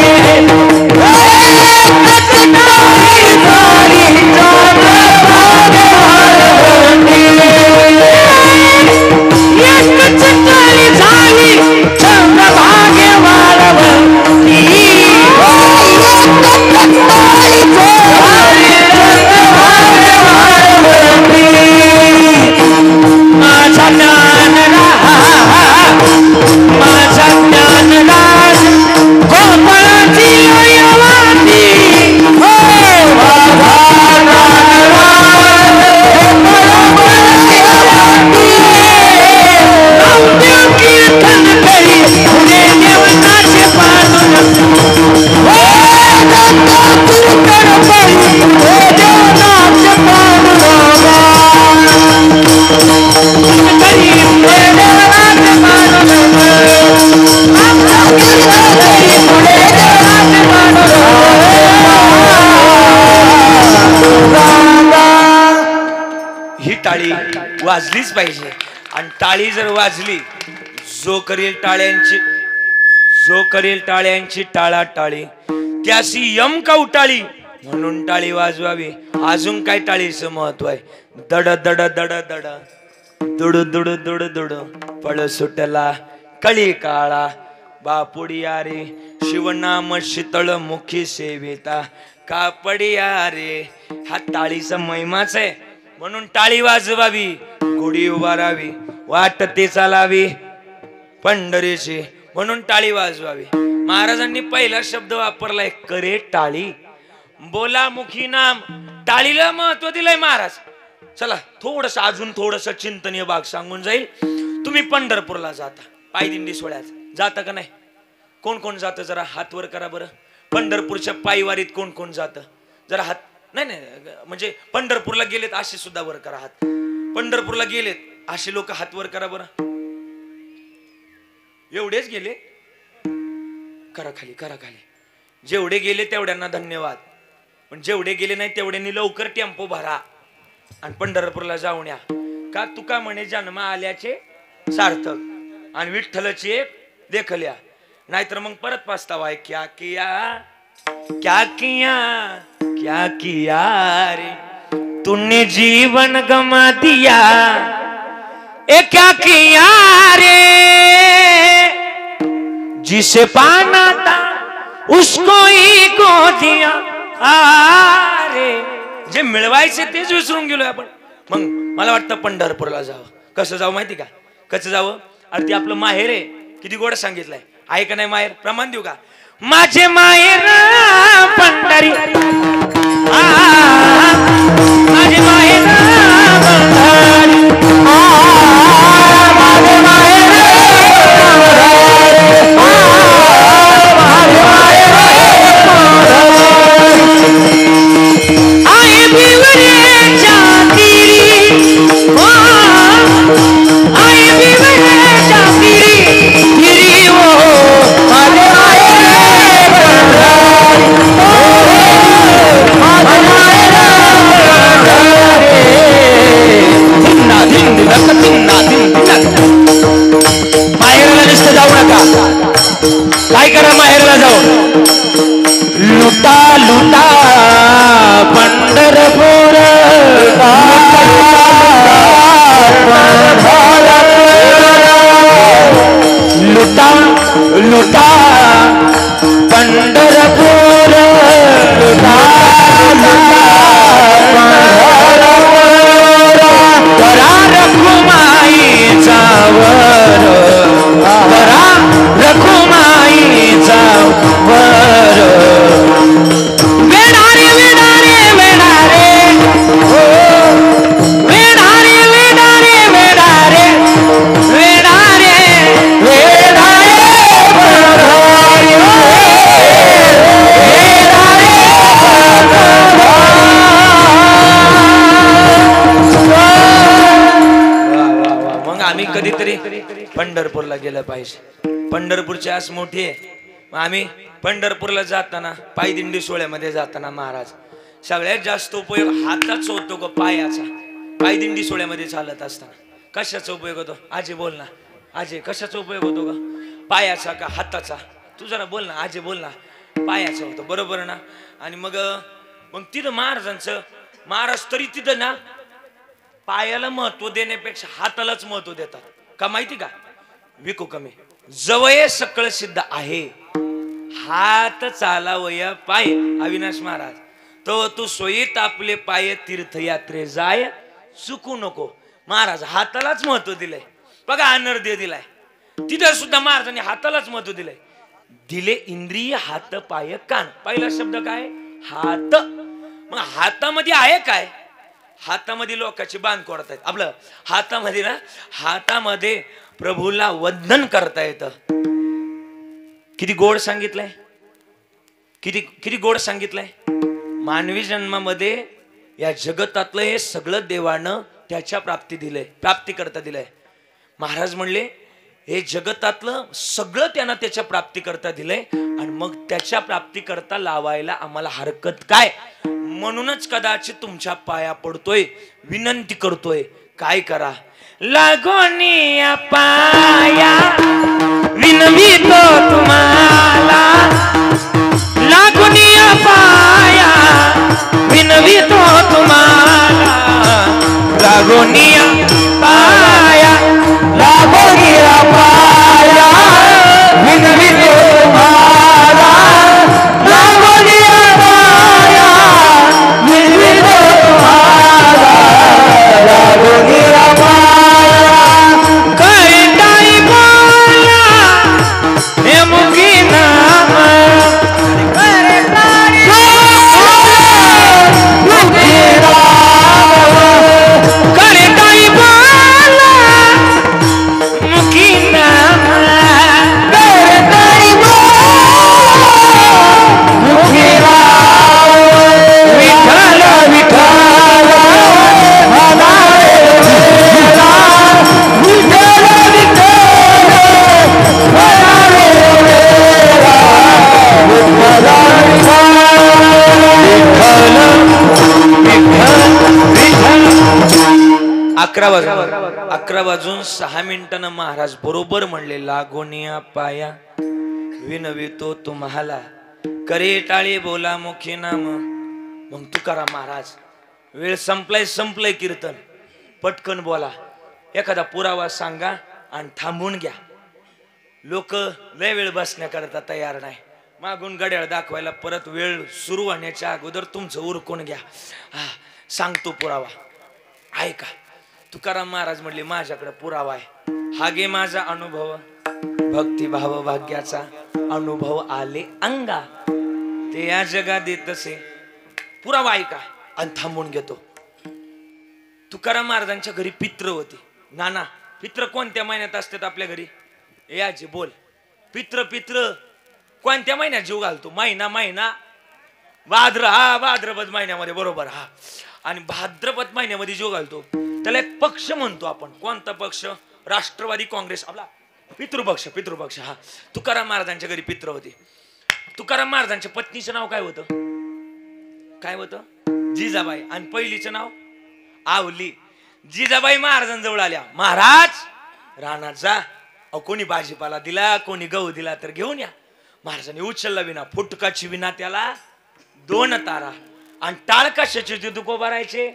वाजलीच पाहिजे. आणि टाळी जर वाजली, जो करेल टाळ्यांची टाळाटाळी त्याशी यम का उटाळी. म्हणून टाळी वाजवावी. अजून काय टाळीचं महत्व आहे? दड दड दड दड दुड दुड दुड दुड पळ सुटला कळी काळा बापुडिया रे शिवनाम शीतळ मुखी सेविता कापडिया रे. हा टाळीचा महिमाच आहे. म्हणून टाळी वाजवावी. गुढी उभारावी. वाट ते चालावी पंढरीची. म्हणून टाळी वाजवावी. महाराजांनी पहिला शब्द वापरलाय करे टाळी. बोला मुखी नाम. टाळीला महत्व दिलंय महाराज. चला थोडस अजून थोडस चिंतनीय भाग सांगून जाईल. तुम्ही पंढरपूरला जाता पायदिंडी सोहळ्यात जाता का नाही? कोण कोण जातं जरा हात वर करा बरं. पंढरपूरच्या पायवारीत कोण कोण जातं जरा हात. नाही म्हणजे पंढरपूरला गेलेत असे सुद्धा वर करा हात. पंढरपूरला गेलेत असे लोक हात वर करा बरं. एवढेच गेले करा खाली करा खाली. जेवढे गेले तेवढ्यांना धन्यवाद. पण जेवढे गेले नाही तेवढ्यांनी लवकर टेम्पो भरा आणि पंढरपूरला जाऊन या. का तुका म्हणे जन्म आल्याचे सार्थक आणि विठ्ठलची एक देखल्या. नाहीतर मग परत पस्तावा आहे. क्या किया क्या किया क्या किया रे तूने जीवन गमा दिया. ए क्या किया रे जिसे पाना था उसको ही खो दिया. अरे जे मिळवायचे तेच विसरून गेलोय आपण. मग मला वाटतं पंढरपूरला जावं. कसं जावं माहिती का? कसं जावं? अरे ते आपलं माहेर आहे. किती गोड सांगितलंय. आहे का नाही माहेर? प्रमाण देऊ का? माझे माहेर पंढरी, माझे माहेर पंढरी, माझे माहेर आई बिवरेच्या तिरी, आई बिवरेच्या तिरी ओ माझे माहेर माहेरला नुसतं जाऊ नका. काय करा माहेरला जाऊन? लुटा लुटा पंढरपूर, लुटा लुटा पंढरपूर, लुटा करा रखुमाईचा वर, करा रखुमाईचा वर. वेडारे वेडारे वेडारे हो, वेडारे वेडारे वेडारे वेडारे वेडारे वेडारे मग आम्ही कधीतरी पंढरपूरला गेलं पाहिजे. पंढरपूरची आस मोठी आहे. मग आम्ही पंढरपूरला जाताना पायदिंडी सोहळ्यामध्ये जाताना महाराज सगळ्यात जास्त उपयोग हाताचा होतो ग, पायाचा. पायदिंडी सोहळ्यामध्ये चालत असताना कशाचा उपयोग होतो? आजी बोल ना. आजी कशाचा उपयोग होतो ग? पायाचा का हाताचा? तू जरा बोल ना. आजी बोल ना. पायाचा होतो, बरोबर ना? आणि मग मग तिथं महाराजांचं, महाराज तरी तिथं ना पायाला महत्व देण्यापेक्षा हातालाच महत्व देतात. का माहिती का? विकू कमी जवळ सकळ सिद्ध आहे, हात चालावया पाय. अविनाश महाराज तो तू सोयीत आपले पाय तीर्थयात्रे जाय, चुकू नको. महाराज हातालाच महत्व दिलंय बघा. अनर्ध्य दिलाय तिथं सुद्धा महाराजांनी हातालाच महत्व दिलंय. दिले इंद्रिय हात पाय कान. पहिला शब्द काय? हात. मग हातामध्ये आहे काय? हातामध्ये लोकांची बांध कोडतायत. आपलं हातामध्ये ना, हातामध्ये प्रभूला वंदन करता येतं. किती गोड सांगितलंय, किती किती गोड सांगितलंय. मानवी जन्मामध्ये या जगतातलं हे सगळं देवानं त्याच्या प्राप्ती दिलंय, प्राप्ती करता दिलंय. महाराज म्हणले हे जगतातलं सगळं त्यांना त्याच्या प्राप्ती करता दिलंय आणि मग त्याच्या प्राप्ती करता लावायला आम्हाला हरकत काय? म्हणूनच कदाचित तुमच्या पाया पडतोय, विनंती करतोय. काय करा? लागोनिया पाया विनवितो तुम्हाला, लागोनिया पाया विनवितो तुम्हाला, लागोनिया पाया, लागोनिया पाया विनवितो तुम्हाला, लागोनिया पाया विनवितो तुम्हाला, लागोनिया पाया करताई बोला हे मुखी नाम, करताई मुखी नाम, करताई बोला मुखी नाम, करताई बोला मुखी नाम. विठ्ठल विठ्ठल म्हणाले वेला, विठ्ठल विठ्ठल म्हणाले वेला, विठ्ठल विठ्ठल विठ्ठल. 11 वाजून 6 मिनिटांना महाराज बरोबर म्हणले लागोनिया पाया विनवितो तुम्हाला, करे टाळे बोला मुखी नाम. मग तुकाराम महाराज वेळ संपलाय, संपलंय कीर्तन, पटकन बोला, एखादा पुरावा सांगा आणि थांबून घ्या. लोक लय वेळ बसण्याकरता तयार नाही. मागून घड्याळ दाखवायला परत वेळ सुरू होण्याच्या अगोदर तुमचं उरकून घ्या. सांगतो पुरावा ऐका. तुकाराम महाराज म्हणले माझ्याकडे पुरावा आहे. हा गे माझा अनुभव, भक्तिभाव भाग्याचा अनुभव आले अंगा, ते या जगात देत असे. पुरावा ऐका आणि थांबून घेतो. तुकाराम महाराजांच्या घरी पित्र होते. नाना पित्र कोणत्या महिन्यात असतात आपल्या घरी? याची बोल. पित्र पित्र कोणत्या महिन्यात जीव घालतो? महिना भाद्र. हा भाद्रपद महिन्यामध्ये बरोबर. हा आणि भाद्रपद महिन्यामध्ये जीव घालतो त्याला एक पक्ष म्हणतो आपण. कोणता पक्ष? राष्ट्रवादी काँग्रेस आपला पितृपक्ष. हा तुकाराम महाराजांच्या घरी पित्र होते. तुकाराम महाराजांच्या पत्नीचं नाव काय होतं? जिजाबाई. आणि पहिलीचं नाव आवली. जिजाबाई महाराजांजवळ आल्या. महाराज रानात जा, कोणी भाजीपाला दिला, कोणी गहू दिला तर घेऊन या. महाराजांनी उचलला विना, फुटकाची विना त्याला 2 तारा. आणि टाळ कशाचे ते दुखो भरायचे?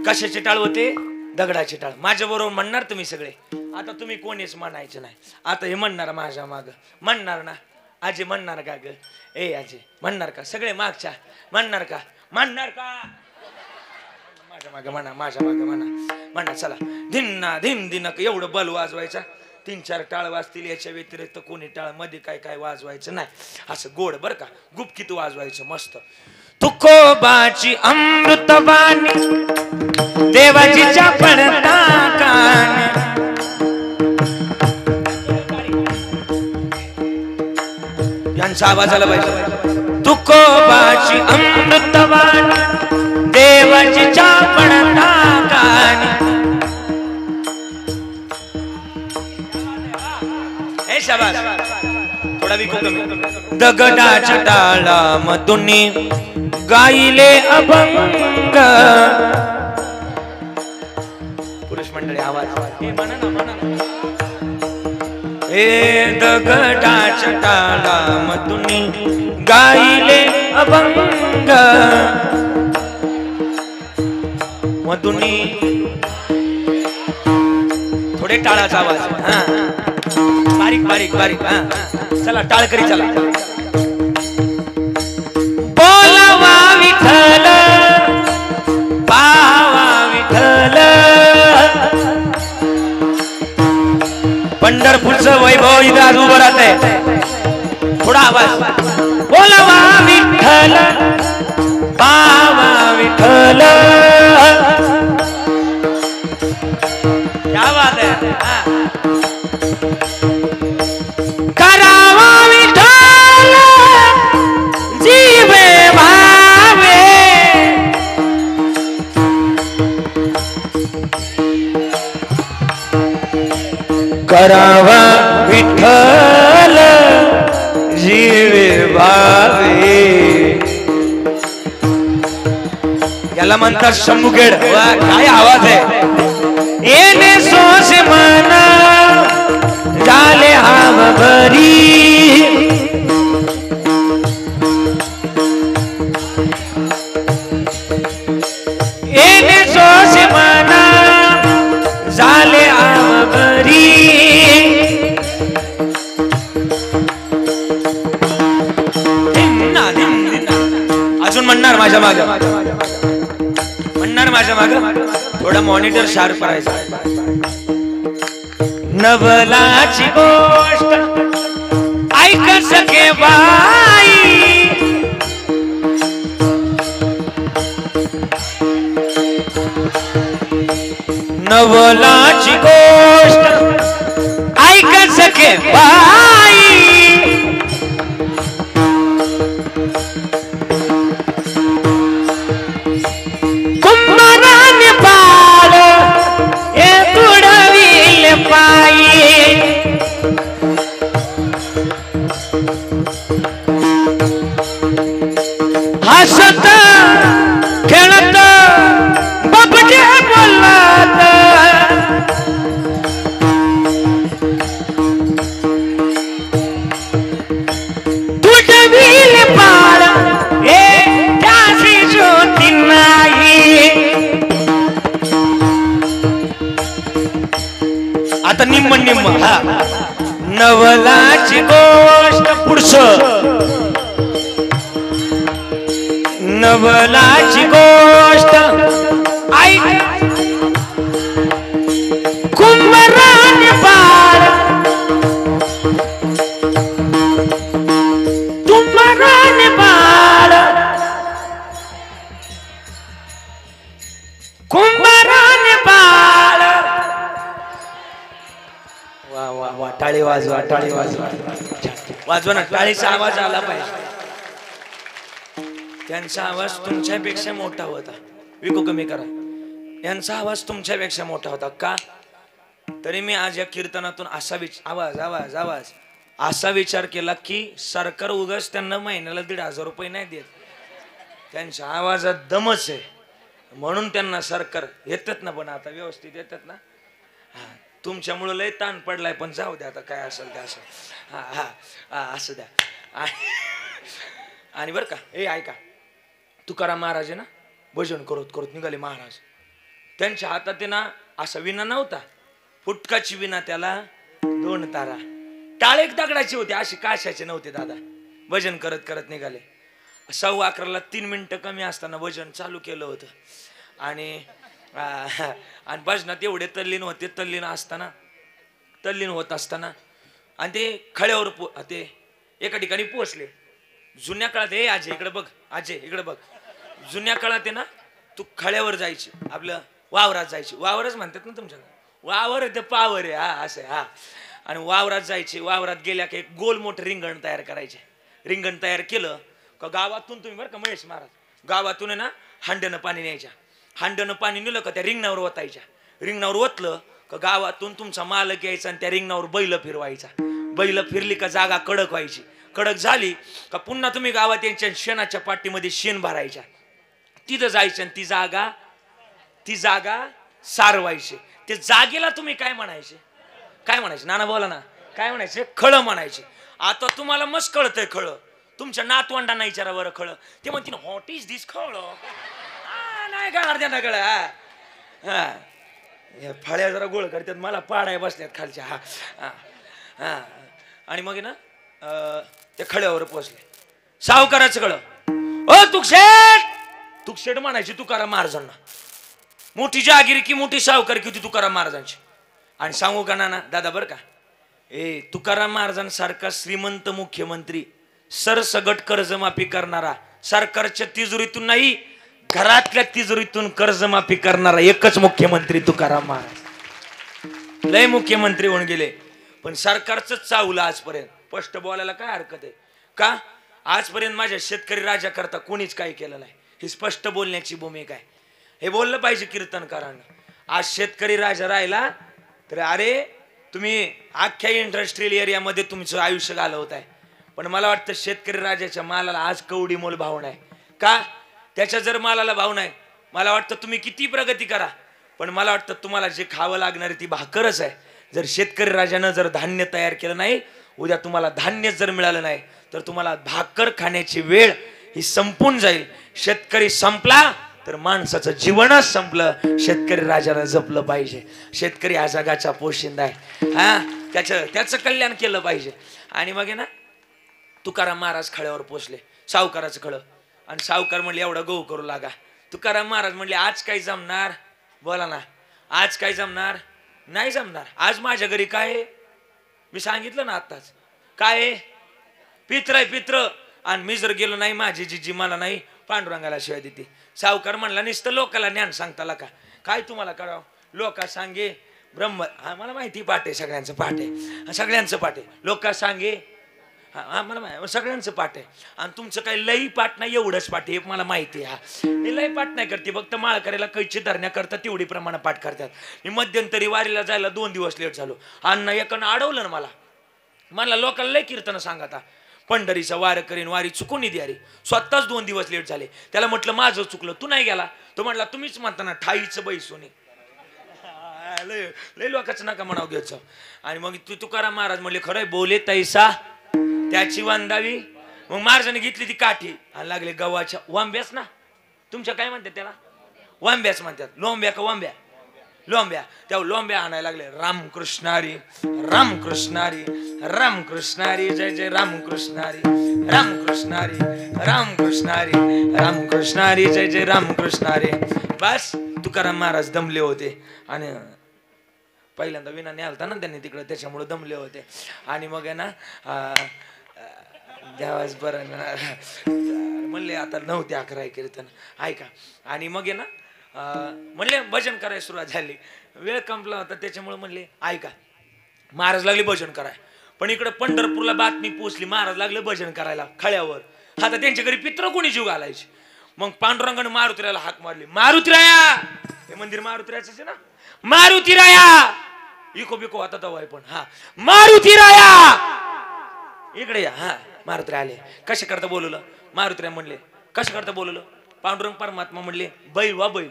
कशाचे टाळ होते? दगडाचे टाळ. माझ्या बरोबर म्हणणार तुम्ही सगळे. आता तुम्ही कोणीच म्हणायचं नाही. आता हे म्हणणार माझ्या माग. म्हणणार ना आजी? म्हणणार का ग? ए आजी म्हणणार का? सगळे मागच्या म्हणणार का? माझ्या मागे म्हणा, माझ्या मागे म्हणा. चला धिन्ना धिन दिनक एवढं बल वाजवायचा. 3-4 टाळ वाजतील, याच्या व्यतिरिक्त कोणी टाळ मध्ये काय वाजवायचं नाही. असं गोड बर का, गुपकीत वाजवायचं मस्त. तुकोबाची अमृतवाणी देवाजीच्या पडता कान, यांचा आवाज आला पाहिजे. तुकोबाची अमृतवाणी देवाजीच्या पडता कान. हे शाबास. थोडा विको कमी. दगडाच्या टाळामधून गायले अभंग. पुरुष मंडळी आवाज. हे दगडाच्या टाळामधून गायले अभंग. मधुनी थोडे टाळाचा आवाज. बारीक. चला टाळकरी चला. बोलावा विठ्ठल, पावा विठ्ठल, पंढरपूरचं वैभव इथं आज उभं राहत आहे. थोडा आवाज. बोलावा विठ्ठल, पावा विठ्ठल. क्या बात है. करावा विठ्ठल जीवे भावे, करावा विठ्ठल जीवे भावे. याला म्हणतात शंभुखेड. काय आवाज आहे. येणे सोसे मना झाले हाव भरी, येणे सोसे मना झाले हाव भरी. अजून म्हणणार माझ्या माग, म्हणणार माझ्या माग. थोडा मॉनिटर शार्प करायचा. नवलाची गोष्ट ऐक सके बाई, नवलाची गोष्ट ऐक सके बाई. कुंभाराने बाळ हे तुडविले पायी, हसत खेळत बापजे बोलत, तुडविले बाळ हे त्याची ज्योती नाही. आता निम्म निम्म. नवलाची गोष्ट पुढचं नवलाची गोष्ट ऐक कुंभाराने बाळ कुंभाराने बाळ कुंभाराने बाळ वा वा वा टाळी वाजवा टाळी वाजवा वाजवा ना टाळीचा आवाज आला पाहिजे त्यांचा आवाज तुमच्यापेक्षा मोठा होता विको कमी करा यांचा आवाज तुमच्यापेक्षा मोठा होता का तरी मी आज या कीर्तनातून असा आवाज आवाज आवाज असा विचार केला की सरकार उगाच त्यांना महिन्याला 1,500 रुपये नाही देत त्यांच्या आवाजात दमच आहे म्हणून त्यांना सरकार येतात ना पण आता व्यवस्थित येतात ना तुमच्यामुळे लय ताण पडलाय पण जाऊ द्या आता काय असेल ते असं हा हा हा असं द्या आणि बरं का ए ऐका तुकाराम महाराज आहे ना भजन करत करत निघाले महाराज त्यांच्या हातात आहे ना असा विना नव्हता फुटकाची विना त्याला 2 तारा टाळे दगडाची होती अशी काशाचे नव्हते दादा भजन करत करत निघाले 11:15 3 मिनिटं कमी असताना भजन चालू केलं होतं आणि भजनात एवढे तल्लीन होते तल्लीन होत असताना आणि ते खळ्यावर ते एका ठिकाणी पोहोचले जुन्या काळात हे अजय इकडे बघ अजय इकडे बघ जुन्या काळात आहे ना तू खळ्यावर जायची आपलं वावरात जायची वावरच म्हणतात ना तुमच्याकडे वावर आहे ते पावर आहे हा असं हा आणि वावरात जायचे वावरात गेल्या की एक गोल मोठं रिंगण तयार करायचे रिंगण तयार केलं का गावातून तुम्ही बरं का महेश महाराज गावातून आहे ना हांड्यानं पाणी न्यायच्या हांड्यानं पाणी नेलं का त्या रिंगणावर ओतायच्या रिंगणावर ओतलं का गावातून तुमचा मालक यायचा आणि त्या रिंगणावर बैल फिरवायचा बैल फिरली का जागा कडक व्हायची कडक झाली का पुन्हा तुम्ही गावात यांच्या शेणाच्या पाठीमध्ये शेण भरायच्या तिथं जायचं आणि ती जागा सारवायची ते जागेला तुम्ही काय म्हणायचे नाना बोला ना काय म्हणायचे खळं म्हणायचे आता तुम्हाला मस्त कळतंय खळं तुमच्या नातवंडांना विचारा बरं खळं ते म्हणतील व्हॉट इज दिस खळं नाही का अर्ध्या कळ हा फळ्या जरा गोळ करतात मला पाडाय बसल्यात खालच्या हा आणि मग ना त्या खळ्यावर पोहोचले सावकाराचं कळ ओ तुकशेट म्हणायची तुकाराम महाराजांना मोठी जहागिरी की मोठी सावकारी की होती तुकाराम महाराजांची आणि सांगू का ना दादा बरं का तुकाराम महाराजांसारखा श्रीमंत मुख्यमंत्री सरसगट कर्जमाफी करणारा सरकारच्या तिजोरीतून नाही घरातल्या तिजोरीतून कर्जमाफी करणारा एकच मुख्यमंत्री तुकाराम महाराज लय मुख्यमंत्री होऊन गेले पण सरकारच चावलं आजपर्यंत स्पष्ट बोलायला काय हरकत आहे का आजपर्यंत माझ्या शेतकरी राजा करता कोणीच काही केलं नाही ही स्पष्ट बोलण्याची भूमिका आहे हे बोललं पाहिजे कीर्तनकारांना आज शेतकरी राजा राहिला तर अरे तुम्ही अख्ख्या इंडस्ट्रियल एरियामध्ये तुमचं आयुष्य घालवत आहे पण मला वाटतं शेतकरी राजाच्या मालाला आज कवडी मोल भाव नाही का त्याच्या जर मालाला भाव नाही मला वाटतं तुम्ही किती प्रगती करा पण मला वाटतं तुम्हाला जे खावं लागणार ती भाकरच आहे जर शेतकरी राजानं जर धान्य तयार केलं नाही उद्या तुम्हाला धान्य जर मिळालं नाही तर तुम्हाला भाकर खाण्याची वेळ ही संपून जाईल शेतकरी संपला तर माणसाचं जीवनच संपलं शेतकरी राजाला जपलं पाहिजे शेतकरी हा जगाचा पोशिंदा आहे हा त्याचं कल्याण केलं पाहिजे आणि मग ना तुकाराम महाराज खळ्यावर पोचले सावकाराचं खळं आणि सावकार म्हणले एवढा गहू करू लागा तुकाराम महाराज म्हणले आज काय जमणार बोला ना आज काय जमणार नाही जमणार आज माझ्या घरी काय मी सांगितलं ना आताच काय पित्र आहे पित्र आणि मी जर गेलो नाही माझी जीजी मला नाही पांडुरंगाला शिवाय देते सावकार म्हणला नुसतं लोकाला ज्ञान सांगताला का काय तुम्हाला करावं लोका सांगे ब्रह्म मला माहिती पाठे सगळ्यांचं पाठे सगळ्यांचं पाठे लोका सांगे हा मला सगळ्यांचं पाठ आहे आणि तुमचं काही लई पाठ नाही एवढंच पाठ आहे मला माहिती आहे मी लई पाठ नाही करते फक्त माळ करायला कैची धरण्या करतात तेवढी प्रमाणे पाठ करतात मी मध्यंतरी वारीला जायला 2 दिवस लेट झालो अन्न एकानं अडवलं ना मला लोकांना लई कीर्तन सांगता पंढरीचा वार करीन वारी चुकून द्या रे स्वतःच 2 दिवस लेट झाले त्याला म्हटलं माझं चुकलं तू नाही गेला तो म्हटला तुम्हीच म्हणताना ठाईचं बैसोनी लय लोकांचं नका म्हणाव घ्यायचं आणि मग तुकाराम महाराज म्हणले खरंय बोले तैसा त्याची वंदावी मग महाराजांनी घेतली ती काठी आणि लागले गव्हाच्या वांब्यास ना तुमच्या काय म्हणतात त्याला वांब्यास म्हणतात लोंब्या का वांब्या लोंब्या. त्या लोंब्या आणायला लागले. रामकृष्णारी रामकृष्णारी रामकृष्णारी जय जय रामकृष्णारी रामकृष्णारी रामकृष्णारी रामकृष्णारी जय जय रामकृष्णारी. बस तुकाराम महाराज दमले होते आणि पहिल्यांदा विना न्यालता ना त्यांनी तिकडे, त्याच्यामुळे दमले होते. आणि मग आहे ना देवाच बरं म्हणले आता 9 ते 11 कीर्तन ऐका. आणि मग आहे ना म्हणले भजन करायला सुरुवात झाली. वेळ संपला होता त्याच्यामुळे म्हणले ऐका. महाराज लागले भजन कराय. पण इकडे पंढरपूरला बातमी पोचली, महाराज लागले भजन करायला खळ्यावर. आता त्यांच्या घरी पित्र कोणी जीव घालायचे. मग पांडुरंगाने मारुतीरायाला हाक मारली. मारुतीराया, हे मंदिर मारुतीरायाचं आहे ना. मारुतीराया इको बिको होता तवाय पण हा मारुतीराया इकडे या. हा मारुतीराय आले. कशा करता बोलवलं. मारुतीराय म्हणले कशा करता बोलवलं. पांडुरंग परमात्मा म्हणले बैल वा बैल.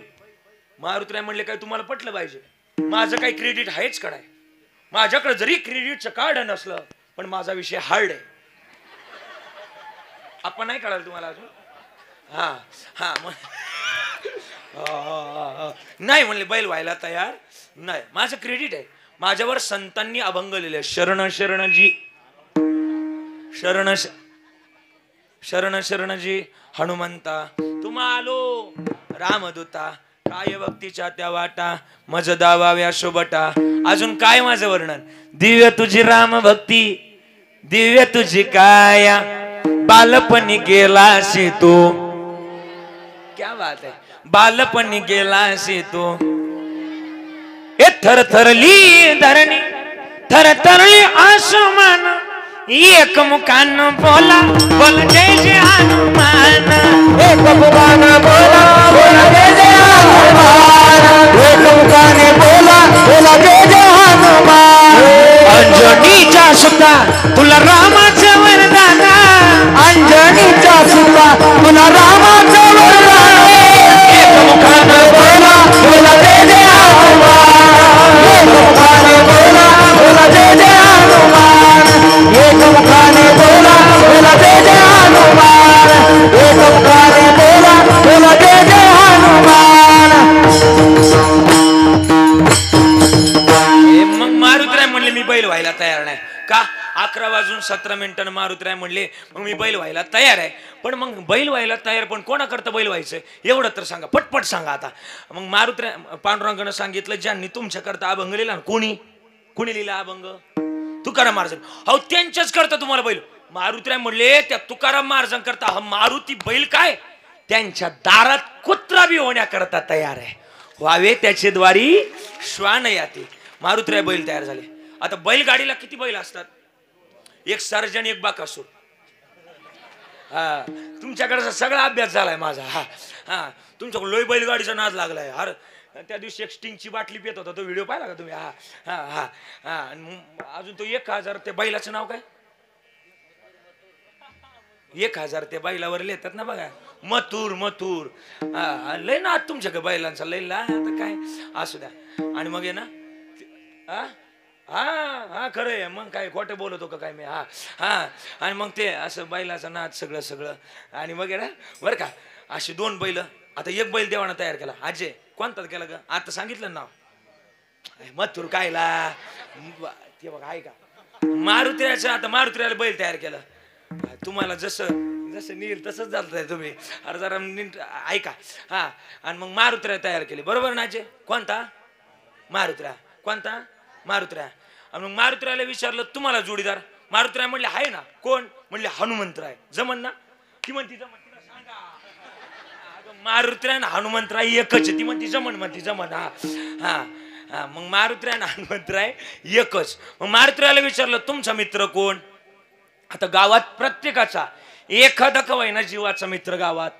मारुतीराय म्हणले काय तुम्हाला पटलं पाहिजे, माझं काही क्रेडिट आहेच कडाय. माझ्याकडे जरी क्रेडिटचं कार्ड नसलं पण माझा विषय हार्ड आहे. आपण नाही कळालं तुम्हाला अजून. हा हा नाही म्हणले बैल व्हायला तयार नाही. माझं क्रेडिट आहे. माझ्यावर संतांनी अभंग लिहिले. शरण शरणजी शरण शरण शरणजी हनुमंता तुम्हालो रामदूता काय भक्तीच्या त्या वाटा मज दावाव्या शोभटा. अजून काय माझं वर्णन. दिव्य तुझी राम भक्ती दिव्य तुझी काया बालपणी गेलाशी तू. क्या बात है. बालपणी गेलाशी तू. हे थरथरली धरणी थरथरली आसमान एक मुखान बोला बोल जय जय हनुमान. एक मुखान बोला बोला जय जय हनुमान. एक मुखाने बोला बोला जय जय हनुमान. अंजनीच्या सुद्धा तुला रामाचं वरदान. अंजनीच्या सुद्धा तुला रामाचं वरदान. एक मुखान बोला बोला जय जय हनुमान. एक मुखाने बोला बोला जय जय हनुमान. एक मुखाने बोला बोला जय जय हनुमान. एक मुखाने बोला बोला जय जय हनुमान. मग मारुतीराय म्हणले मी बैल व्हायला तयार नाही. का 11:17 मारुतीराय म्हणले मग मी बैल व्हायला तयार आहे. पण मग बैल व्हायला तयार पण कोणाकरता बैल व्हायचंय एवढं तर सांगा, पटपट सांगा आता. मग मारुतीराय पांडुरंगानं सांगितलं ज्यांनी तुमच्याकरता अभंग लिहिला. कोणी कोणी लिहिला अभंग. तुकाराम महाराज. हो त्यांच्याच करता तुम्हाला बैल. मारुतीराय म्हणले त्या तुकाराम महाराजांकरता हा मारुती बैल काय त्यांच्या दारात कुत्रा बी होण्याकरता तयार आहे. व्हावे त्याचे द्वारी श्वान याते. मारुतीराय बैल तयार झाले. आता बैलगाडीला किती बैल असतात. एक सर्जन एक बाकासूर. हा तुमच्याकडचा सगळा अभ्यास झालाय माझा. हा हा तुमच्याकडे लोय बैलगाडीचा नाद लागलाय. हर त्या दिवशी एक स्टिंगची बाटली पित होता तो व्हिडिओ पाहिला का तुम्ही. हा हा हा हा अजून तो 1000 त्या बैलाचं नाव काय 1000 त्या बैलावर लिहितात ना बघा. मथुर मथुर. लय ना तुमच्याकडे बैलांचा लय ला. आता काय असू द्या. आणि मग आहे ना हा हा हा खरं आहे. मग काय खोटं बोलतो का काय मी. हा हा आणि मग ते असं बैलाचा नाद सगळं सगळं. आणि मग आहे ना बरं का अशी 2 बैल. आता एक बैल देवाना तयार केला. अजय कोणता केला ग आता सांगितलं नाव. मथुर कायला ते बघा ऐका. मारुतीरायचं आता मारुतीरायला बैल तयार केलं. तुम्हाला जसं जसं नील तसंच झालंय तुम्ही. अरे जरा नीट ऐका. हा आणि मग मारुतीराय तयार केले बरोबर ना अजय. कोणता मारुतीराय. कोणता मारुतीराय. आणि मग मारुतीरायला विचारलं तुम्हाला जोडीदार. मारुतीराय म्हणले आहे ना. कोण म्हणले हनुमंतराय. जमन ना. ती म्हणती जमन. तिला सांगा. मारुतीराय ना हनुमंतराय एकच. ती म्हणती जमन म्हणती जमन. हा हा हा मग मारुतीराय ना हनुमंतराय एकच. मग मारुतीरायला विचारलं तुमचा मित्र कोण. आता गावात प्रत्येकाचा एखादा कवाय ना जीवाचा मित्र गावात.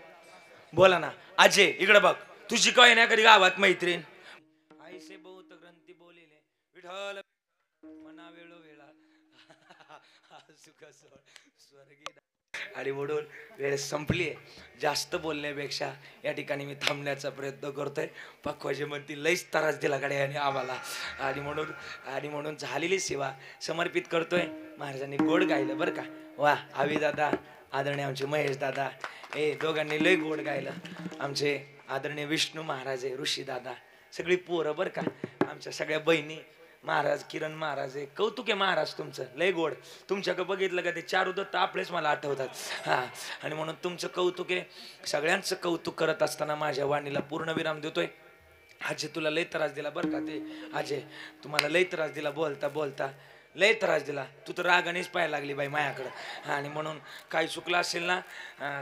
बोला ना अजय इकडे बघ. तुझी कवाय ना कधी गावात मैत्रीण. आईसे बहुत ग्रंथी बोलिले विठ्ठल मना वेळो वेळा सुख स्वर्गी. आणि म्हणून वेळ संपली. जास्त बोलण्यापेक्षा या ठिकाणी मी थांबण्याचा प्रयत्न करतोय. पक्वाजे म्हणती लईच त्रास दिला कडे आणि आम्हाला. आणि म्हणून झालेली सेवा समर्पित करतोय. महाराजांनी गोड गायलं बरं का. वा आवी दादा आदरणीय आमचे महेश दादा हे दोघांनी लय गोड गायलं. आमचे आदरणीय विष्णू महाराज ऋषी दादा सगळी पोरं बरं का, आमच्या सगळ्या बहिणी. महाराज किरण महाराज आहे, कौतुक आहे महाराज तुमचं, लय गोड. तुमच्याकडे बघितलं का ते चारुदत्त आपलेच मला आठवतात. हा, आणि म्हणून तुमचं कौतुक आहे. सगळ्यांचं कौतुक करत असताना माझ्या वाणीला पूर्ण विराम देतोय. अजय तुला लय त्रास दिला बरं का, ते अजय तुम्हाला लय त्रास दिला, बोलता बोलता लय त्रास दिला. तू तर रागानेच पाहायला लागली बाई माझ्याकडं. आणि म्हणून काही चुकलं असेल ना,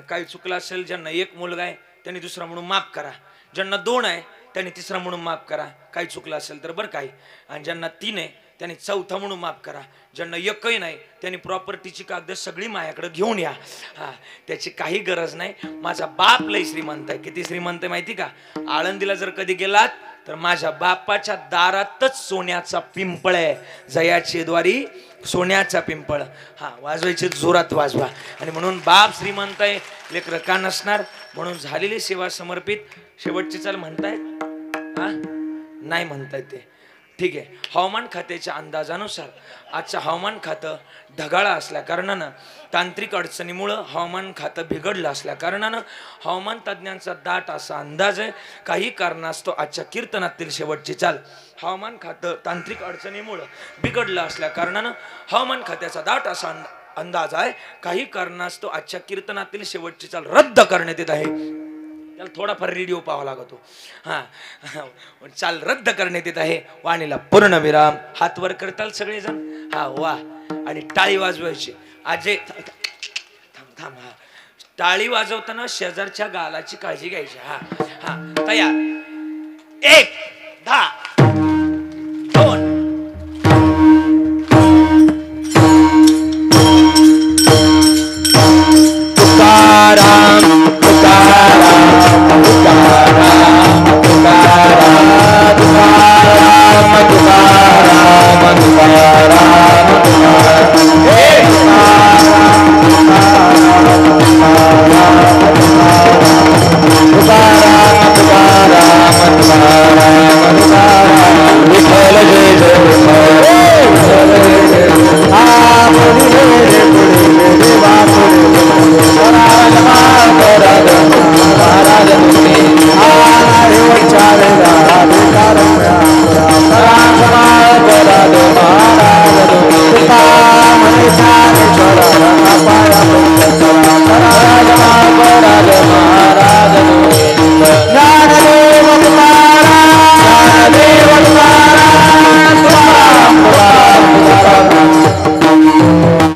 काही चुकलं असेल, ज्यांना एक मुलगा आहे त्यांनी दुसरा म्हणून माफ करा, ज्यांना 2 आहे त्यांनी तिसरा म्हणून माफ करा, काही चुकलं असेल तर बरं काही. आणि ज्यांना 3 आहे त्यांनी चौथा म्हणून माफ करा, ज्यांना एकही नाही त्यांनी प्रॉपर्टीची कागद सगळी माझ्याकडे घेऊन या. हा, त्याची काही गरज नाही. माझा बाप लय श्रीमंत आहे. किती श्रीमंत आहे माहिती का? आळंदीला जर कधी गेलात तर माझ्या बापाच्या दारातच सोन्याचा पिंपळ आहे, जयाची द्वारी सोन्याचा पिंपळ. हा, वाजवायचे जोरात वाजवा. आणि म्हणून बाप श्रीमंत आहे, लेकरं का नसणार. म्हणून झालेली सेवा समर्पित. शेवटची चाल म्हणताय? हा, नाही म्हणताय ते ठीक आहे. हवामान खात्याच्या अंदाजानुसार आजचं हवामान खातं ढगाळ असल्या कारणानं, तांत्रिक अडचणीमुळं हवामान खातं बिघडलं असल्या कारणानं, हवामान तज्ज्ञांचा दाट असा अंदाज आहे, काही कारणास्तव आजच्या कीर्तनातील शेवटची चाल हवामान खातं तांत्रिक अडचणीमुळं बिघडलं असल्या कारणानं, हवामान खात्याचा दाट असा अंदाज आहे, काही कारणास्तव आजच्या कीर्तनातील शेवटची चाल रद्द करण्यात येत आहे. त्याला थोडाफार रेडिओ पाहावा लागतो. हा, चाल रद्द करण्यात येत आहे. वाणीला पूर्ण विराम. हात वर करताल सगळेजण. हा, वा. आणि टाळी वाजवायची. अजय थांब थांब. हा, टाळी वाजवताना शेजारच्या गालाची काळजी घ्यायची. हा हा, तयार. 1 10